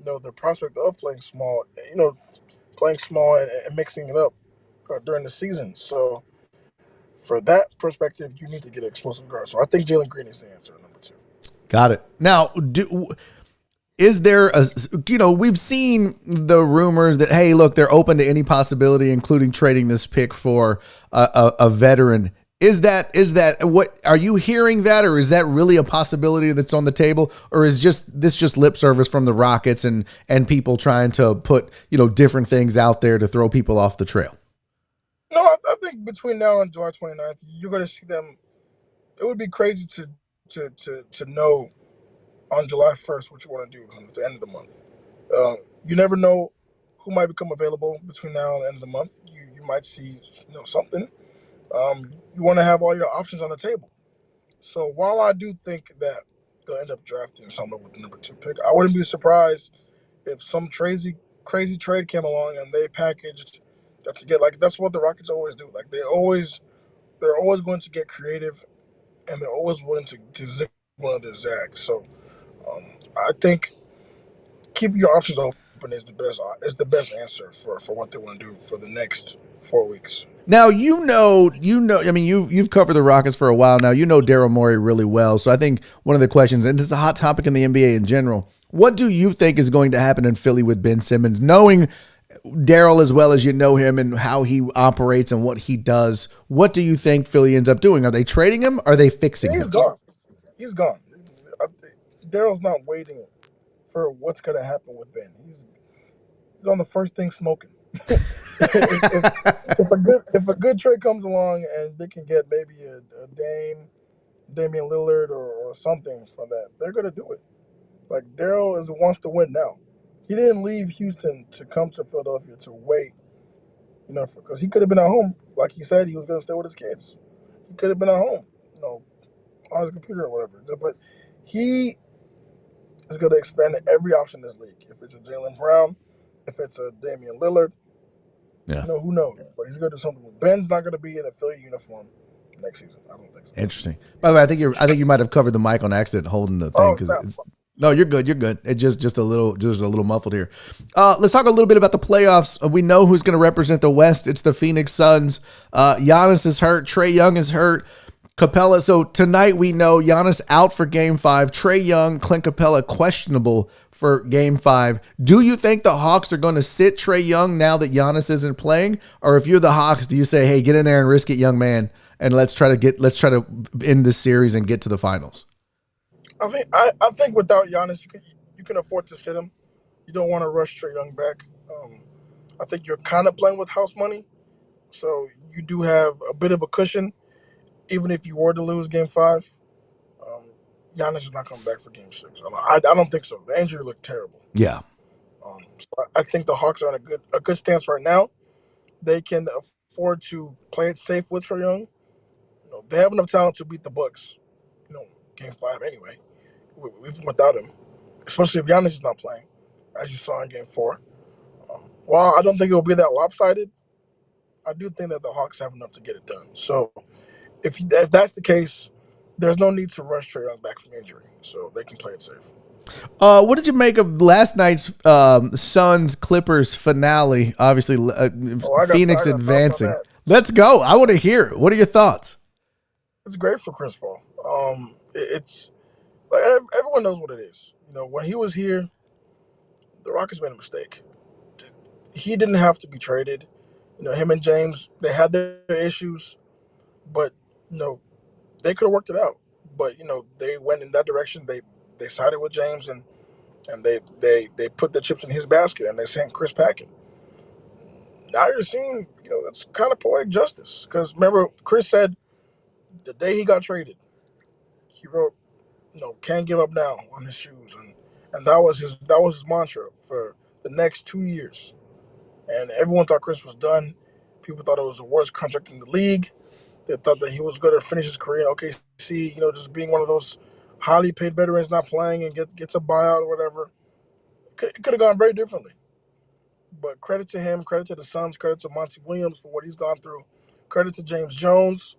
the prospect of playing small and mixing it up during the season. So for that perspective, you need to get an explosive guard. So I think Jalen Green is the answer, number 2. Got it. Now, is there we've seen the rumors that, hey, look, they're open to any possibility, including trading this pick for a veteran. Is that what are you hearing that, or is that really a possibility that's on the table, or is this just lip service from the Rockets and people trying to put different things out there to throw people off the trail? No, I think between now and July 29th, you're going to see them. It would be crazy to know on July 1st what you want to do at the end of the month. You never know who might become available between now and the end of the month. You might see something. You want to have all your options on the table. So while I do think that they'll end up drafting someone with the number 2 pick, I wouldn't be surprised if some crazy trade came along and they packaged that together. Like, that's what the Rockets always do. Like, they're always going to get creative, and they're always willing to zip one of their zags. So I think keeping your options open is the best answer for what they want to do for the next 4 weeks. Now, I mean, you've covered the Rockets for a while now. You know Daryl Morey really well. So I think one of the questions, and this is a hot topic in the NBA in general, what do you think is going to happen in Philly with Ben Simmons? Knowing Daryl as well as you know him and how he operates and what he does, what do you think Philly ends up doing? Are they trading him? Or are they fixing him? He's gone. He's gone. Daryl's not waiting for what's going to happen with Ben. He's on the first thing smoking. if a good trade comes along and they can get maybe a Damian Lillard or something from that, they're gonna do it. Like, Daryl wants to win now. He didn't leave Houston to come to Philadelphia to wait, because he could have been at home. Like he said, he was gonna stay with his kids. He could have been at home, on his computer or whatever. But he is gonna expand every option in this league. If it's a Jaylen Brown, if it's a Damian Lillard. Yeah. Who knows? But he's going to do something. Ben's not going to be in a Philly uniform next season. I don't think so. Interesting. By the way, I think you might have covered the mic on accident holding the thing. No, you're good. You're good. It's just a little muffled here. Let's talk a little bit about the playoffs. We know who's going to represent the West. It's the Phoenix Suns. Giannis is hurt. Trae Young is hurt. Capella. So tonight we know Giannis out for Game 5. Trae Young, Clint Capella questionable for Game 5. Do you think the Hawks are going to sit Trae Young now that Giannis isn't playing? Or if you're the Hawks, do you say, hey, get in there and risk it, young man, and let's try to end this series and get to the finals? I think without Giannis, you can afford to sit him. You don't want to rush Trae Young back. I think you're kind of playing with house money, so you do have a bit of a cushion. Even if you were to lose Game 5, Giannis is not coming back for Game 6. I don't think so. The injury looked terrible. Yeah. So I think the Hawks are in a good stance right now. They can afford to play it safe with Trae Young. They have enough talent to beat the Bucks. Game 5 anyway, even without him. Especially if Giannis is not playing, as you saw in Game 4. While I don't think it will be that lopsided, I do think that the Hawks have enough to get it done. So if that's the case, there's no need to rush Trae Young back from injury, so they can play it safe. What did you make of last night's Suns Clippers finale? Obviously, Phoenix advancing. Let's go. I want to hear it. What are your thoughts? It's great for Chris Paul. It's like everyone knows what it is. When he was here, the Rockets made a mistake. He didn't have to be traded. Him and James, they had their issues, but they could have worked it out. But they went in that direction. They sided with James and they put the chips in his basket and they sent Chris Packett. Now you're seeing, it's kind of poetic justice. Because remember, Chris said the day he got traded, he wrote, can't give up now on his shoes, and that was his mantra for the next 2 years. And everyone thought Chris was done. People thought it was the worst contract in the league. They thought that he was going to finish his career in OKC, just being one of those highly paid veterans not playing and gets a buyout or whatever. It could have gone very differently. But credit to him, credit to the Suns, credit to Monty Williams for what he's gone through, credit to James Jones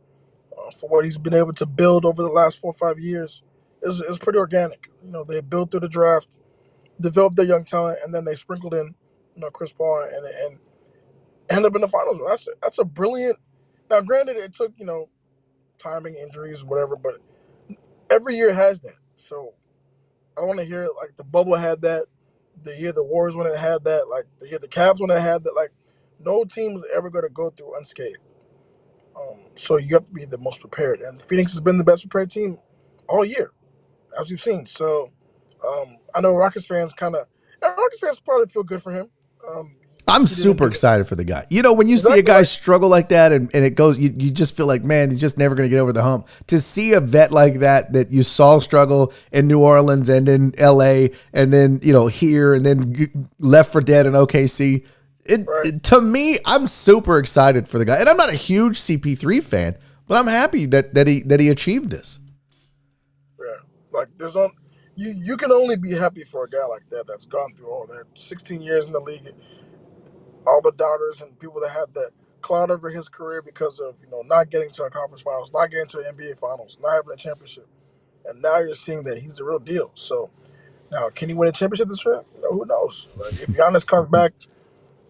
for what he's been able to build over the last 4 or 5 years. It's pretty organic. They built through the draft, developed their young talent, and then they sprinkled in, Chris Paul and end up in the finals. That's a brilliant. Now, granted, it took timing, injuries, whatever, but every year has that. So I don't want to hear it like the bubble had that, the year the Warriors when it had that, like the year the Cavs when it had that. Like no team is ever going to go through unscathed. So you have to be the most prepared, and Phoenix has been the best prepared team all year, as you've seen. So I know Rockets fans probably feel good for him. I'm super excited for the guy. When you see a guy struggle like that and it goes, you just feel like, man, he's just never going to get over the hump. To see a vet like that you saw struggle in New Orleans and in LA and then, here and then left for dead in OKC. To me, I'm super excited for the guy. And I'm not a huge CP3 fan, but I'm happy that he achieved this. Yeah. Like you can only be happy for a guy like that that's gone through all that 16 years in the league. All the doubters and people that had that cloud over his career because of not getting to a conference finals, not getting to an NBA finals, not having a championship, and now you're seeing that he's the real deal. So now, can he win a championship this year? Who knows? Like, if Giannis comes back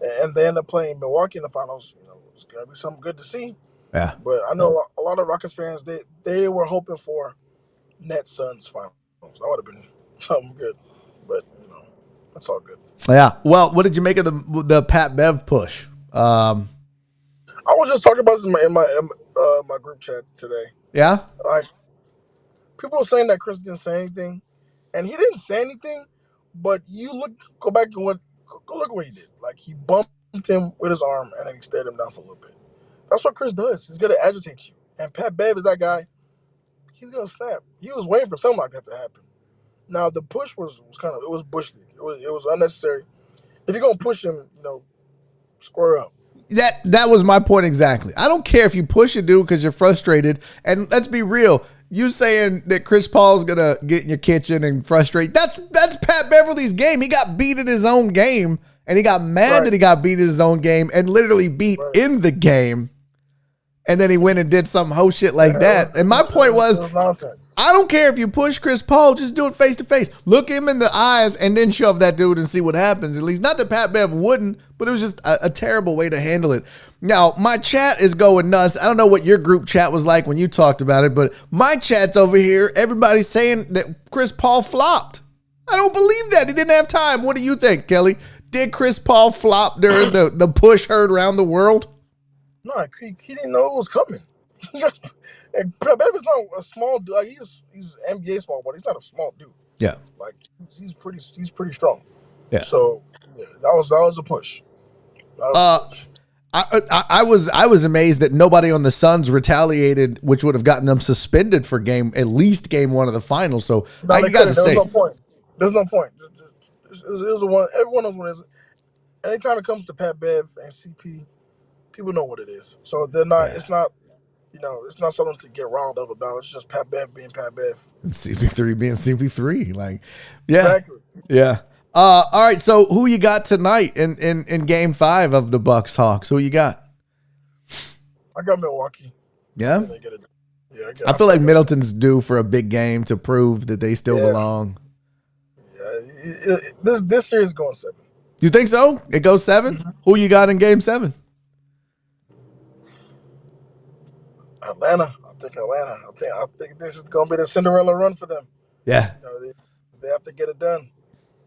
and they end up playing Milwaukee in the finals, it's gonna be something good to see. Yeah. But I know a lot of Rockets fans they were hoping for Nets Suns finals. That would have been something good, but that's all good. Yeah. Well, what did you make of the Pat Bev push? I was just talking about this in my group chat today. Yeah. Like people were saying that Chris didn't say anything, and he didn't say anything. But go back and go look at what he did. Like he bumped him with his arm, and then he stared him down for a little bit. That's what Chris does. He's gonna agitate you. And Pat Bev is that guy. He's gonna snap. He was waiting for something like that to happen. Now the push was kind of, it was bush league. It was unnecessary. If you're gonna push him, square up. That was my point exactly. I don't care if you push a dude because you're frustrated. And let's be real. You saying that Chris Paul's gonna get in your kitchen and frustrate. That's Pat Beverley's game. He got beat in his own game, and he got mad that he got beat in his own game and literally beat in the game. And then he went and did some whole shit like that. And my point was, I don't care if you push Chris Paul, just do it face to face. Look him in the eyes and then shove that dude and see what happens. At least not that Pat Bev wouldn't, but it was just a terrible way to handle it. Now, my chat is going nuts. I don't know what your group chat was like when you talked about it, but my chat's over here. Everybody's saying that Chris Paul flopped. I don't believe that. He didn't have time. What do you think, Kelly? Did Chris Paul flop during the push heard around the world? No, he didn't know it was coming. And Bev is not a small dude. Like he's NBA small, but he's not a small dude. Yeah, like he's pretty strong. Yeah. So that was a push. I was amazed that nobody on the Suns retaliated, which would have gotten them suspended for at least game one of the finals. So you got to say, there's no point. There's no point. It was a one. Everyone knows what it is. Anytime it comes to Pat Bev and CP. People know what it is, so they're not. Yeah. It's not, it's not something to get riled up about. It's just Pat Bev being Pat Bev, and CP3 being CP3. Like, yeah, exactly. Yeah. All right. So, who you got tonight in Game 5 of the Bucks Hawks? Who you got? I got Milwaukee. Yeah. Yeah. I feel like Middleton's due for a big game to prove that they still belong. Yeah. This series is going 7. You think so? It goes 7? Mm-hmm. Who you got in Game 7? Atlanta. I think Atlanta. I think this is going to be the Cinderella run for them. Yeah. They have to get it done.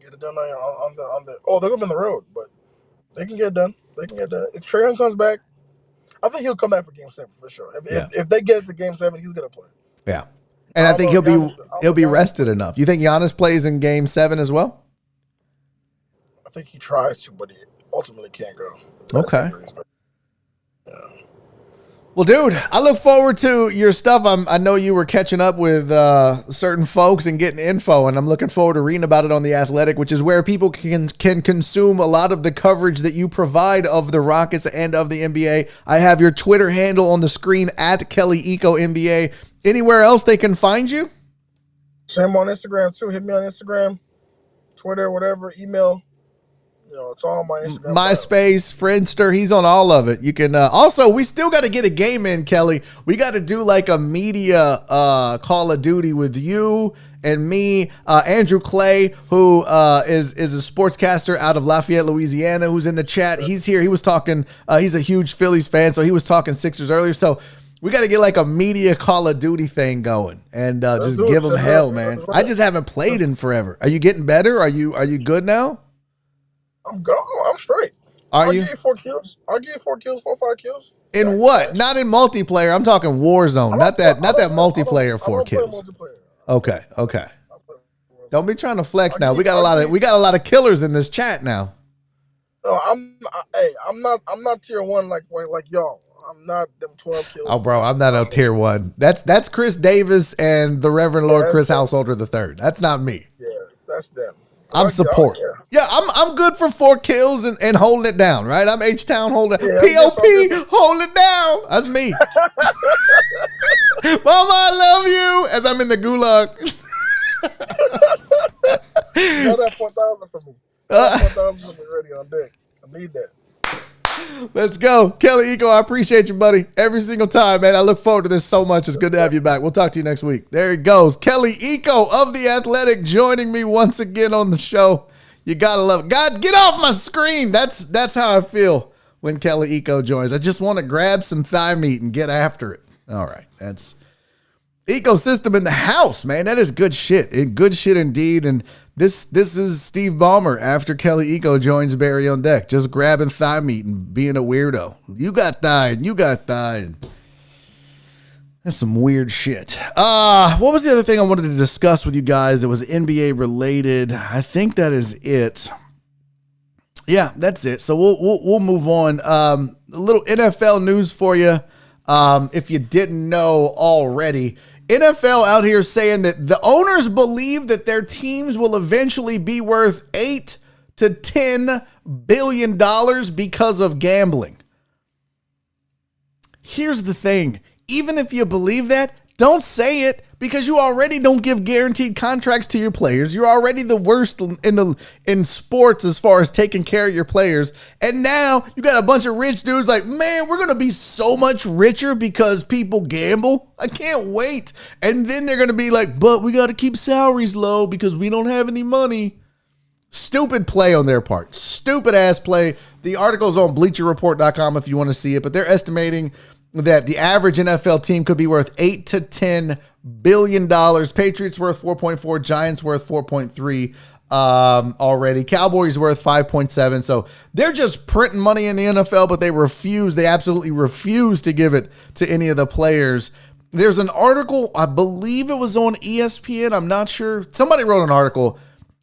Get it done on the. Oh, they're gonna be on the road, but they can get it done. They can get it done. If Trae Young comes back, I think he'll come back for Game 7 for sure. If they get to Game 7, he's gonna play. Yeah, and I think he'll be rested enough. You think Giannis plays in Game 7 as well? I think he tries to, but he ultimately can't go. Okay. Well, dude, I look forward to your stuff. I know you were catching up with certain folks and getting info, and I'm looking forward to reading about it on The Athletic, which is where people can consume a lot of the coverage that you provide of the Rockets and of the NBA. I have your Twitter handle on the screen at Kelly Eco NBA. Anywhere else they can find you? Same on Instagram, too. Hit me on Instagram, Twitter, whatever, email. It's all on my Instagram. MySpace, Friendster, he's on all of it. You can also, we still got to get a game in, Kelly. We got to do like a media Call of Duty with you and me, Andrew Clay, who is a sportscaster out of Lafayette, Louisiana, who's in the chat. He's here. He was talking, he's a huge Phillies fan, so he was talking Sixers earlier. So we got to get like a media Call of Duty thing going and just give them hell, man. I just haven't played in forever. Are you getting better? Are you good now? I'm straight. I'll give you 4 kills. I'll give you 4 kills, 4 or 5 kills. In what? Not in multiplayer. I'm talking Warzone. Not that multiplayer 4 kills. Okay. Don't be trying to flex now. We got a lot of killers in this chat now. No, I'm not tier 1 like y'all. I'm not them 12 kills. Oh, bro, I'm not a tier 1. That's Chris Davis and the Reverend Lord Chris Householder III. That's not me. Yeah, that's them. I'm support. Yeah, I'm good for 4 kills and holding it down, right? I'm H-Town holding it. POP, holding it down. That's me. Mama, I love you. As I'm in the gulag. You that 4,000 for me. 4,000 for me ready on deck. I need that. Let's go. Kelly Eco, I appreciate you, buddy. Every single time, man. I look forward to this so much. It's good to have you back. We'll talk to you next week. There he goes. Kelly Eco of The Athletic joining me once again on the show. You got to love it. God, get off my screen. That's how I feel when Kelly Eco joins. I just want to grab some thigh meat and get after it. All right. That's ecosystem in the house, man. That is good shit. Good shit indeed. And this is Steve Ballmer after Kelly Eco joins Barry on deck, just grabbing thigh meat and being a weirdo. You got thigh and you got thigh. And that's some weird shit. What was the other thing I wanted to discuss with you guys that was NBA related? I think that is it. Yeah, that's it. So we'll move on. A little NFL news for you. If you didn't know already, NFL out here saying that the owners believe that their teams will eventually be worth $8 to $10 billion because of gambling. Here's the thing. Even if you believe that, don't say it, because you already don't give guaranteed contracts to your players. You're already the worst in sports as far as taking care of your players. And now you got a bunch of rich dudes like, man, we're going to be so much richer because people gamble. I can't wait. And then they're going to be like, but we got to keep salaries low because we don't have any money. Stupid play on their part. Stupid ass play. The article's on bleacherreport.com if you want to see it, but they're estimating that the average NFL team could be worth $8 to $10 billion. Patriots worth 4.4, Giants worth 4.3 already. Cowboys worth 5.7. So they're just printing money in the NFL, but they absolutely refuse to give it to any of the players. There's an article, I believe it was on ESPN, I'm not sure. Somebody wrote an article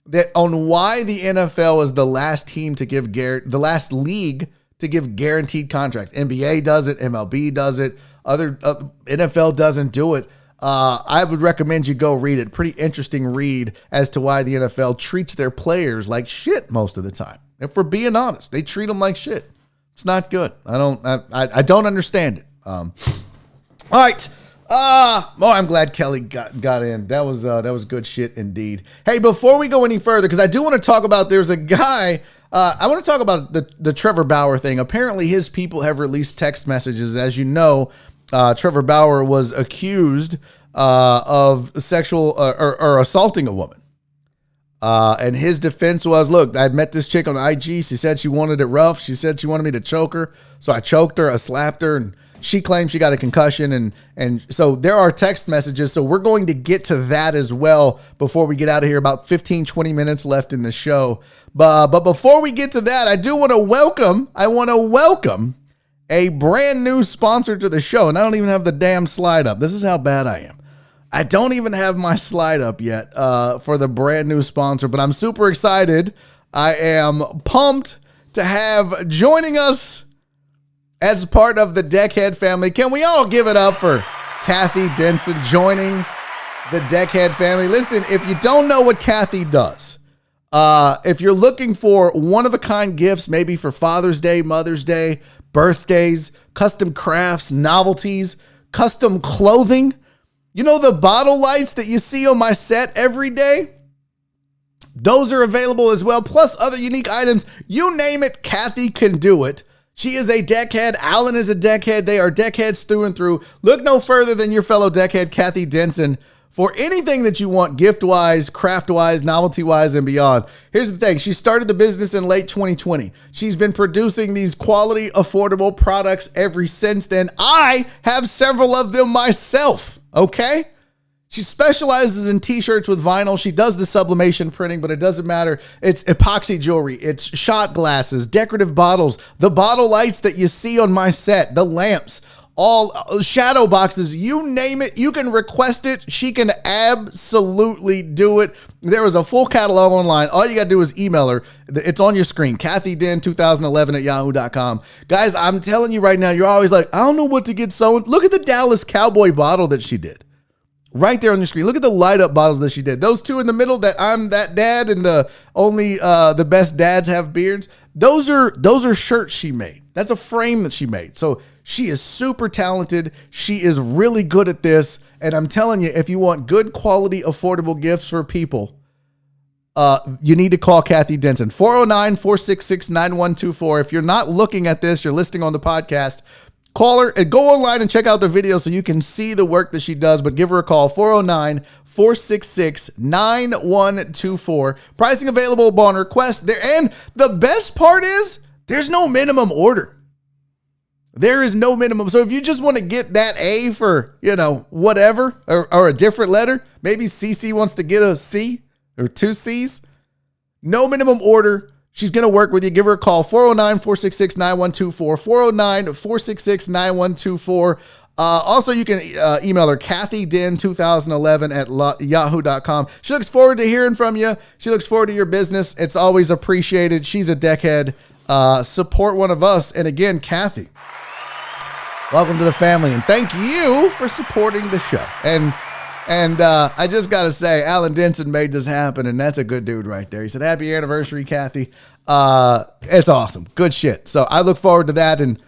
that on why the NFL is the last team to give the last league to give guaranteed contracts. NBA does it, MLB does it, other NFL doesn't do it. I would recommend you go read it. Pretty interesting read as to why the NFL treats their players like shit most of the time. If we're being honest, they treat them like shit. It's not good. I don't understand it. All right. I'm glad Kelly got in. That was good shit indeed. Hey, before we go any further, because I do want to talk about, there's a guy. I want to talk about the Trevor Bauer thing. Apparently, his people have released text messages. As you know, Trevor Bauer was accused of sexual or assaulting a woman. And his defense was, look, I met this chick on IG. She said she wanted it rough. She said she wanted me to choke her. So I choked her, I slapped her, and she claims she got a concussion, and so there are text messages. So we're going to get to that as well before we get out of here. About 15, 20 minutes left in the show. But before we get to that, I want to welcome a brand new sponsor to the show. And I don't even have the damn slide up. This is how bad I am. I don't even have my slide up yet for the brand new sponsor, but I'm super excited. I am pumped to have joining us as part of the Deckhead family. Can we all give it up for Kathy Denson joining the Deckhead family? Listen, if you don't know what Kathy does, if you're looking for one-of-a-kind gifts, maybe for Father's Day, Mother's Day, birthdays, custom crafts, novelties, custom clothing, you know the bottle lights that you see on my set every day? Those are available as well, plus other unique items. You name it, Kathy can do it. She is a deckhead. Alan is a deckhead. They are deckheads through and through. Look no further than your fellow deckhead, Kathy Denson, for anything that you want, gift-wise, craft-wise, novelty-wise, and beyond. Here's the thing. She started the business in late 2020. She's been producing these quality, affordable products ever since then. I have several of them myself, okay? She specializes in t-shirts with vinyl. She does the sublimation printing, but it doesn't matter. It's epoxy jewelry. It's shot glasses, decorative bottles, the bottle lights that you see on my set, the lamps, all shadow boxes, you name it. You can request it. She can absolutely do it. There is a full catalog online. All you got to do is email her. It's on your screen. KathyDen2011@yahoo.com. Guys, I'm telling you right now, you're always like, I don't know what to get someone. Look at the Dallas Cowboy bottle that she did. Right there on your screen. Look at the light up bottles that she did. Those two in the middle, that I'm that dad and the only the best dads have beards. Those are shirts she made. That's a frame that she made. So she is super talented. She is really good at this. And I'm telling you, if you want good quality, affordable gifts for people, you need to call Kathy Denson. 409-466-9124. If you're not looking at this, you're listening on the podcast, call her and go online and check out the video so you can see the work that she does, but give her a call, 409-466-9124. Pricing available upon request there. And the best part is there's no minimum order. There is no minimum. So if you just want to get that A for, whatever, or a different letter, maybe CC wants to get a C or two C's, no minimum order. She's going to work with you. Give her a call, 409-466-9124, 409-466-9124. Also, you can email her, KathyDen2011@yahoo.com. She looks forward to hearing from you. She looks forward to your business. It's always appreciated. She's a deckhead. Support one of us. And again, Kathy, welcome to the family. And thank you for supporting the show. And I just got to say, Alan Denson made this happen, and that's a good dude right there. He said, happy anniversary, Kathy. It's awesome. Good shit. So I look forward to that. And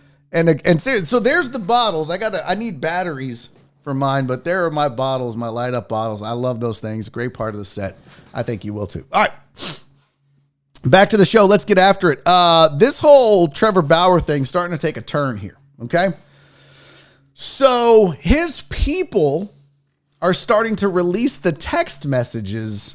so there's the bottles. I need batteries for mine, but there are my bottles, my light up bottles. I love those things. Great part of the set. I think you will too. All right. Back to the show. Let's get after it. This whole Trevor Bauer thing starting to take a turn here. Okay. So his people are starting to release the text messages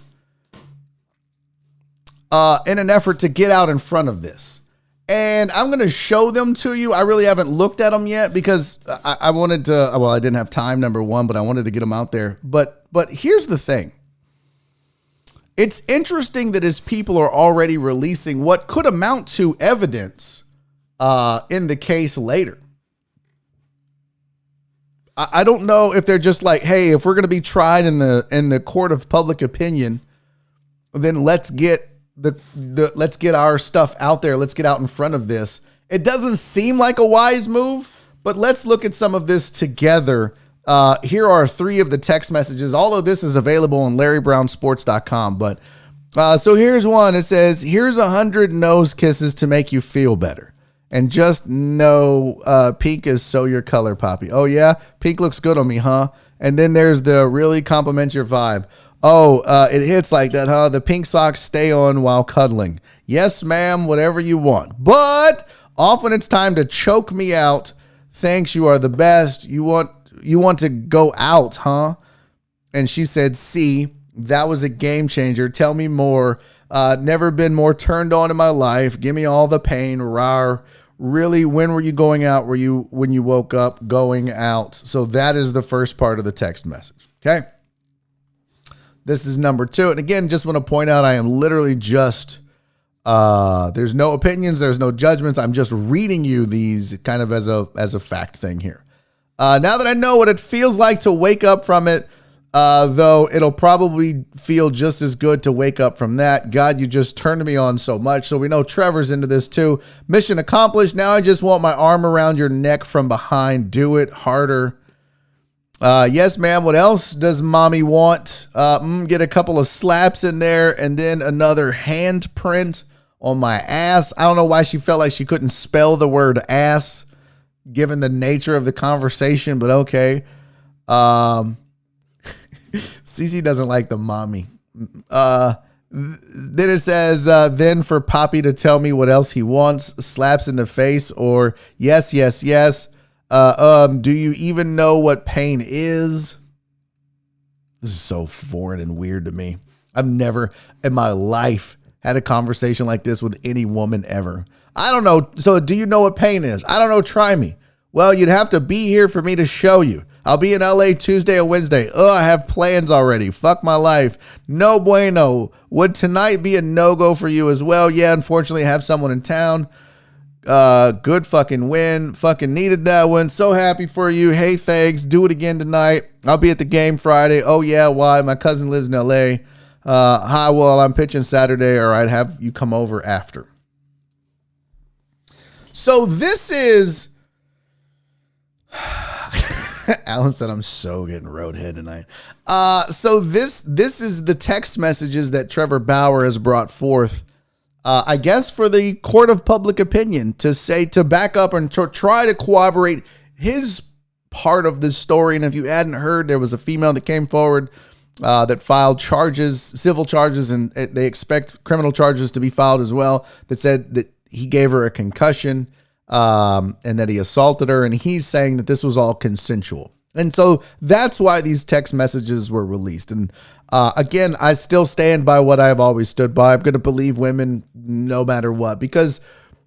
in an effort to get out in front of this. And I'm going to show them to you. I really haven't looked at them yet because I wanted to, I didn't have time, number one, but I wanted to get them out there. But here's the thing. It's interesting that his people are already releasing what could amount to evidence in the case later. I don't know if they're just like, hey, if we're going to be tried in the court of public opinion, then let's get let's get our stuff out there. Let's get out in front of this. It doesn't seem like a wise move, but let's look at some of this together. Here are 3 of the text messages. All of this is available on LarryBrownSports.com. But so here's one. It says, here's 100 nose kisses to make you feel better. And just know pink is so your color, Poppy. Oh, yeah? Pink looks good on me, huh? And then there's the really compliment your vibe. Oh, it hits like that, huh? The pink socks stay on while cuddling. Yes, ma'am, whatever you want. But often it's time to choke me out. Thanks, you are the best. You want to go out, huh? And she said, see, that was a game changer. Tell me more. Never been more turned on in my life. Give me all the pain. Rawr. Really, when were you going out? When you woke up going out? So that is the first part of the text message. Okay. This is number 2. And again, just want to point out, I am literally just, there's no opinions. There's no judgments. I'm just reading you these kind of as a fact thing here. Now that I know what it feels like to wake up from it, though it'll probably feel just as good to wake up from that. God, you just turned me on so much. So we know Trevor's into this too. Mission accomplished. Now I just want my arm around your neck from behind. Do it harder. Yes, ma'am. What else does mommy want? Get a couple of slaps in there and then another handprint on my ass. I don't know why she felt like she couldn't spell the word ass given the nature of the conversation, but okay. Cece doesn't like the mommy. Then it says, then for Poppy to tell me what else he wants, slaps in the face or yes, yes, yes. Do you even know what pain is? This is so foreign and weird to me. I've never in my life had a conversation like this with any woman ever. I don't know. So do you know what pain is? I don't know. Try me. Well, you'd have to be here for me to show you. I'll be in LA Tuesday or Wednesday. I have plans already. Fuck my life. No bueno. Would tonight be a no-go for you as well? Yeah, unfortunately, I have someone in town. Good fucking win. Fucking needed that one. So happy for you. Hey, thanks. Do it again tonight. I'll be at the game Friday. Oh, yeah. Why? My cousin lives in LA. Hi, well, I'm pitching Saturday, or I'd have you come over after. So this is... Alan said, I'm so getting roadhead tonight. So this is the text messages that Trevor Bauer has brought forth, I guess for the court of public opinion to back up and to try to corroborate his part of the story. And if you hadn't heard, there was a female that came forward that filed charges, civil charges, and they expect criminal charges to be filed as well, that said that he gave her a concussion and that he assaulted her. And he's saying that this was all consensual. And so that's why these text messages were released. And again, I still stand by what I've always stood by. I'm going to believe women no matter what, because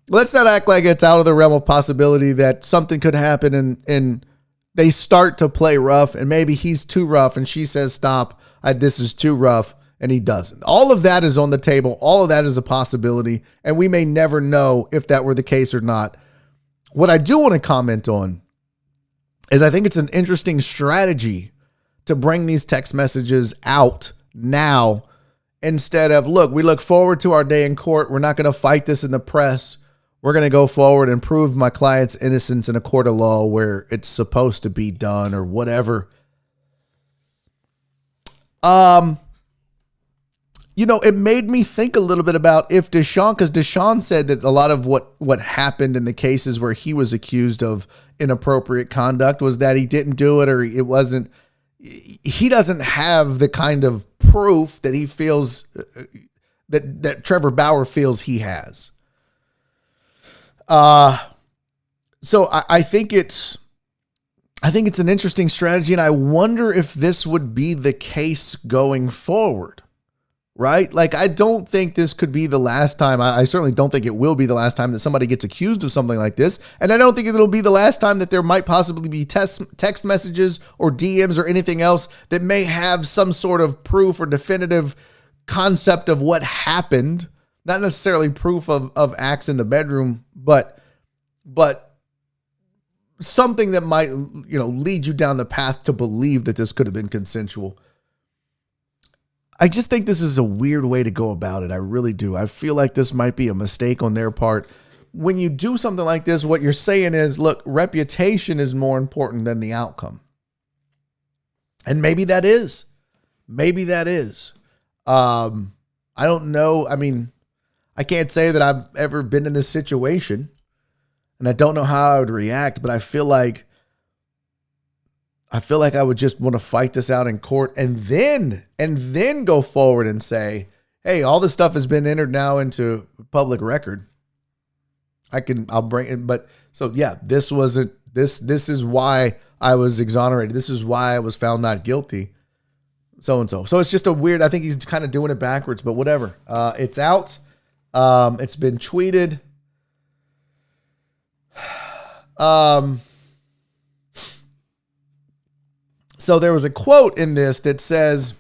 let's not act like it's out of the realm of possibility that something could happen and they start to play rough and maybe he's too rough and she says, stop, this is too rough. And he doesn't. All of that is on the table. All of that is a possibility. And we may never know if that were the case or not. What I do want to comment on is I think it's an interesting strategy to bring these text messages out now instead of, look, we look forward to our day in court. We're not going to fight this in the press. We're going to go forward and prove my client's innocence in a court of law where it's supposed to be done or whatever. You know, it made me think a little bit about if Deshaun, because Deshaun said that a lot of what happened in the cases where he was accused of inappropriate conduct was that he didn't do it or it wasn't, he doesn't have the kind of proof that he feels that Trevor Bauer feels he has. So I think it's an interesting strategy, and I wonder if this would be the case going forward. Right? Like, I don't think this could be the last time. I certainly don't think it will be the last time that somebody gets accused of something like this. And I don't think it'll be the last time that there might possibly be text messages or DMs or anything else that may have some sort of proof or definitive concept of what happened. Not necessarily proof of acts in the bedroom, but something that might, lead you down the path to believe that this could have been consensual. I just think this is a weird way to go about it. I really do. I feel like this might be a mistake on their part. When you do something like this, what you're saying is, look, reputation is more important than the outcome. And maybe that is. Maybe that is. I don't know. I mean, I can't say that I've ever been in this situation, and I don't know how I would react, but I feel like I would just want to fight this out in court and then go forward and say, hey, all this stuff has been entered now into public record. I'll bring it. But so, yeah, this is why I was exonerated. This is why I was found not guilty. So and so. So it's just a weird, I think he's kind of doing it backwards, but whatever. It's out. It's been tweeted. So there was a quote in this that says,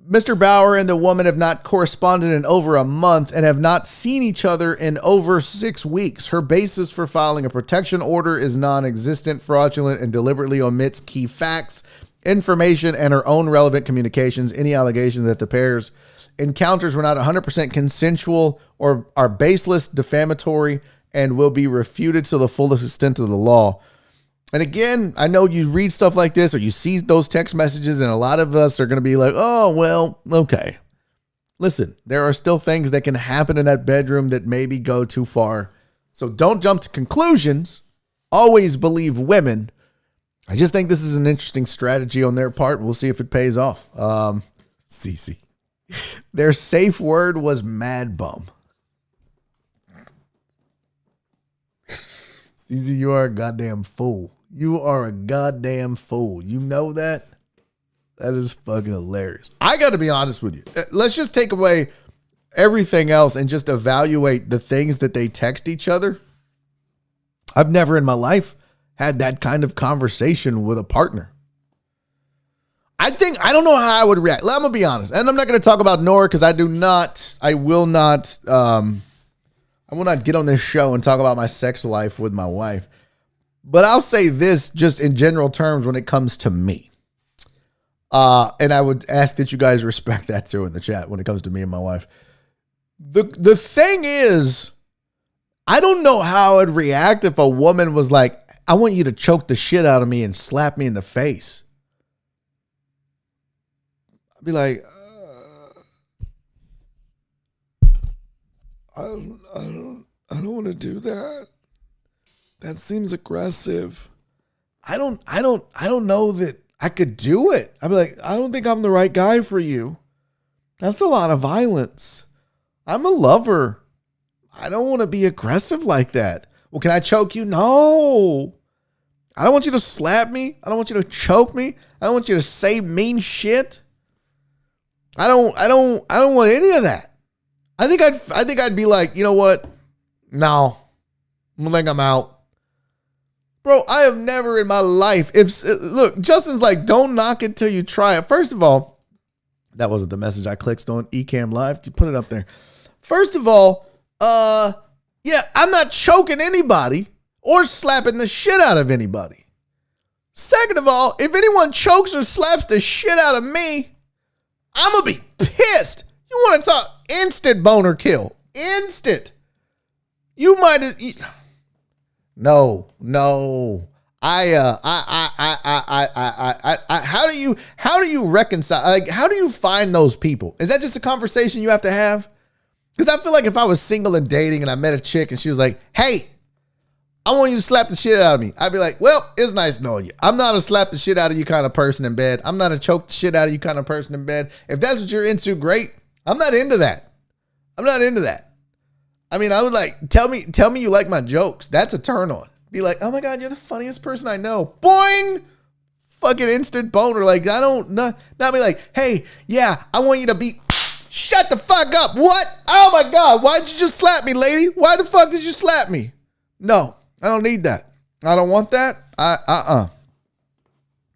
Mr. Bauer and the woman have not corresponded in over a month and have not seen each other in over 6 weeks. Her basis for filing a protection order is non-existent, fraudulent, and deliberately omits key facts, information, and her own relevant communications. Any allegation that the pair's encounters were not 100% consensual or are baseless, defamatory, and will be refuted to the fullest extent of the law. And again, I know you read stuff like this or you see those text messages, and a lot of us are going to be like, oh, well, okay. Listen, there are still things that can happen in that bedroom that maybe go too far. So don't jump to conclusions. Always believe women. I just think this is an interesting strategy on their part. We'll see if it pays off. CC. Their safe word was mad bum. CC, you are a goddamn fool. You are a goddamn fool. You know that? That is fucking hilarious. I got to be honest with you. Let's just take away everything else and just evaluate the things that they text each other. I've never in my life had that kind of conversation with a partner. I don't know how I would react. I'm going to be honest. And I'm not going to talk about Nora because I will not get on this show and talk about my sex life with my wife. But I'll say this just in general terms when it comes to me. And I would ask that you guys respect that too in the chat when it comes to me and my wife. The thing is, I don't know how I'd react if a woman was like, I want you to choke the shit out of me and slap me in the face. I'd be like, I don't want to do that. That seems aggressive. I don't know that I could do it. I'd be like, I don't think I'm the right guy for you. That's a lot of violence. I'm a lover. I don't want to be aggressive like that. Well, can I choke you? No. I don't want you to slap me. I don't want you to choke me. I don't want you to say mean shit. I don't want any of that. I think I'd be like, you know what? No. I think I'm out. Bro, I have never in my life, look, Justin's like, don't knock it till you try it. First of all, that wasn't the message I clicked on Ecamm Live. You put it up there. First of all, yeah, I'm not choking anybody or slapping the shit out of anybody. Second of all, if anyone chokes or slaps the shit out of me, I'm going to be pissed. You want to talk instant boner kill. Instant. You might No. How do you reconcile? Like, how do you find those people? Is that just a conversation you have to have? Because I feel like if I was single and dating and I met a chick and she was like, hey, I want you to slap the shit out of me. I'd be like, well, it's nice knowing you. I'm not a slap the shit out of you kind of person in bed. I'm not a choke the shit out of you kind of person in bed. If that's what you're into, great. I'm not into that. I mean, I would like, tell me you like my jokes. That's a turn on. Be like, oh my God, you're the funniest person I know. Boing! Fucking instant boner. Like, not be like, hey, yeah, I want you to be, shut the fuck up. What? Oh my God, why'd you just slap me, lady? Why the fuck did you slap me? No, I don't need that. I don't want that.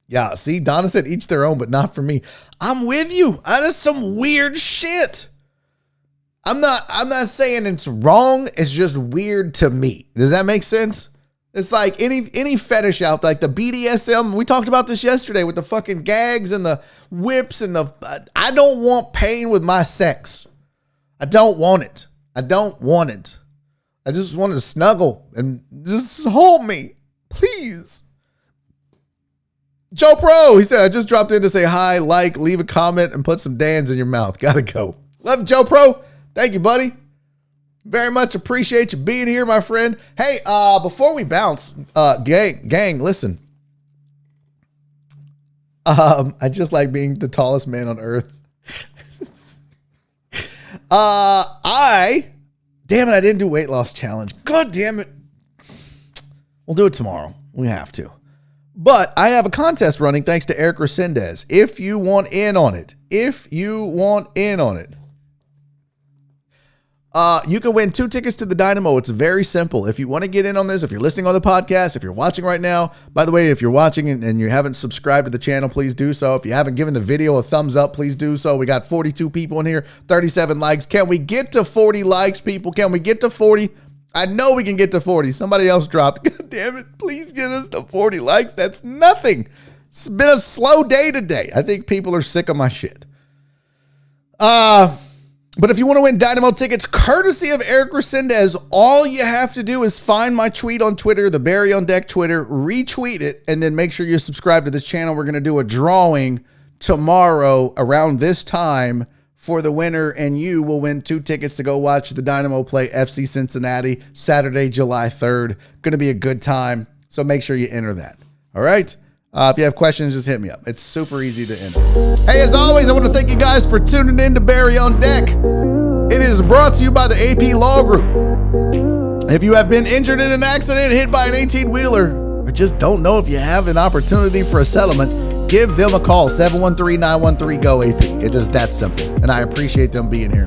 Yeah, see, Donna said each their own, but not for me. I'm with you. That is some weird shit. I'm not saying it's wrong. It's just weird to me. Does that make sense? It's like any fetish out, like the BDSM. We talked about this yesterday with the fucking gags and the whips and I don't want pain with my sex. I don't want it. I just want to snuggle and just hold me, please. Joe Pro, he said, I just dropped in to say hi, like, leave a comment, and put some Dans in your mouth. Gotta go. Love you, Joe Pro. Thank you, buddy. Very much appreciate you being here, my friend. Hey, before we bounce, gang, listen. I just like being the tallest man on earth. Damn it, I didn't do weight loss challenge. God damn it. We'll do it tomorrow. We have to. But I have a contest running thanks to Eric Resendez. If you want in on it. You can win 2 tickets to the Dynamo. It's very simple. If you want to get in on this, if you're listening on the podcast, if you're watching right now, by the way, if you're watching and you haven't subscribed to the channel, please do so. If you haven't given the video a thumbs up, please do so. We got 42 people in here, 37 likes. Can we get to 40 likes, people? Can we get to 40? I know we can get to 40. Somebody else dropped. God damn it. Please get us to 40 likes. That's nothing. It's been a slow day today. I think people are sick of my shit. But if you want to win Dynamo tickets, courtesy of Eric Resendez, all you have to do is find my tweet on Twitter, the Barry on Deck Twitter, retweet it, and then make sure you're subscribed to this channel. We're going to do a drawing tomorrow around this time for the winner, and you will win 2 tickets to go watch the Dynamo play FC Cincinnati Saturday, July 3rd. Going to be a good time, so make sure you enter that. All right? If you have questions, just hit me up. It's super easy to enter. Hey, as always, I want to thank you guys for tuning in to Barry on Deck. It is brought to you by the AP Law Group. If you have been injured in an accident, hit by an 18-wheeler, or just don't know if you have an opportunity for a settlement, give them a call, 713-913-GO-AP. It's just that simple, and I appreciate them being here.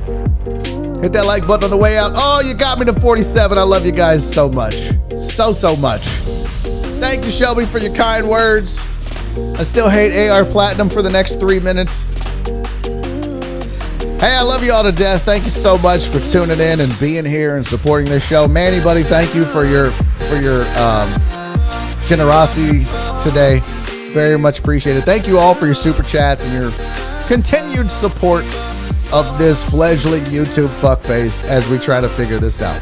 Hit that like button on the way out. Oh, you got me to 47. I love you guys so much. So much. Thank you, Shelby, for your kind words. I still hate AR Platinum for the next 3 minutes. Hey, I love you all to death. Thank you so much for tuning in and being here and supporting this show. Manny, buddy, thank you for your generosity today. Very much appreciated. Thank you all for your super chats and your continued support of this fledgling YouTube fuckface as we try to figure this out.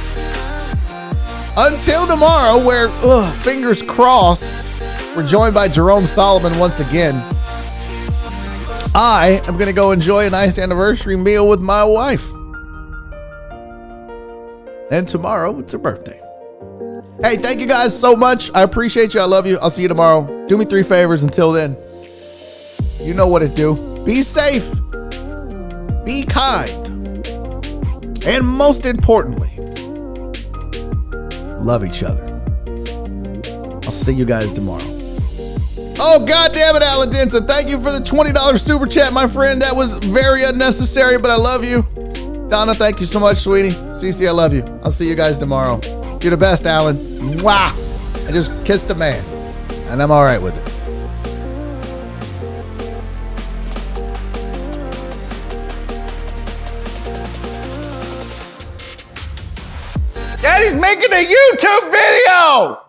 Until tomorrow, where, fingers crossed, we're joined by Jerome Solomon once again. I am going to go enjoy a nice anniversary meal with my wife. And tomorrow, it's her birthday. Hey, thank you guys so much. I appreciate you. I love you. I'll see you tomorrow. Do me 3 favors until then. You know what it do. Be safe. Be kind. And most importantly, love each other. I'll see you guys tomorrow. Oh, God damn it, Alan Denson. Thank you for the $20 super chat, my friend. That was very unnecessary, but I love you. Donna, thank you so much, sweetie. Cece, I love you. I'll see you guys tomorrow. You're the best, Alan. Mwah! I just kissed a man, and I'm all right with it. Daddy's making a YouTube video!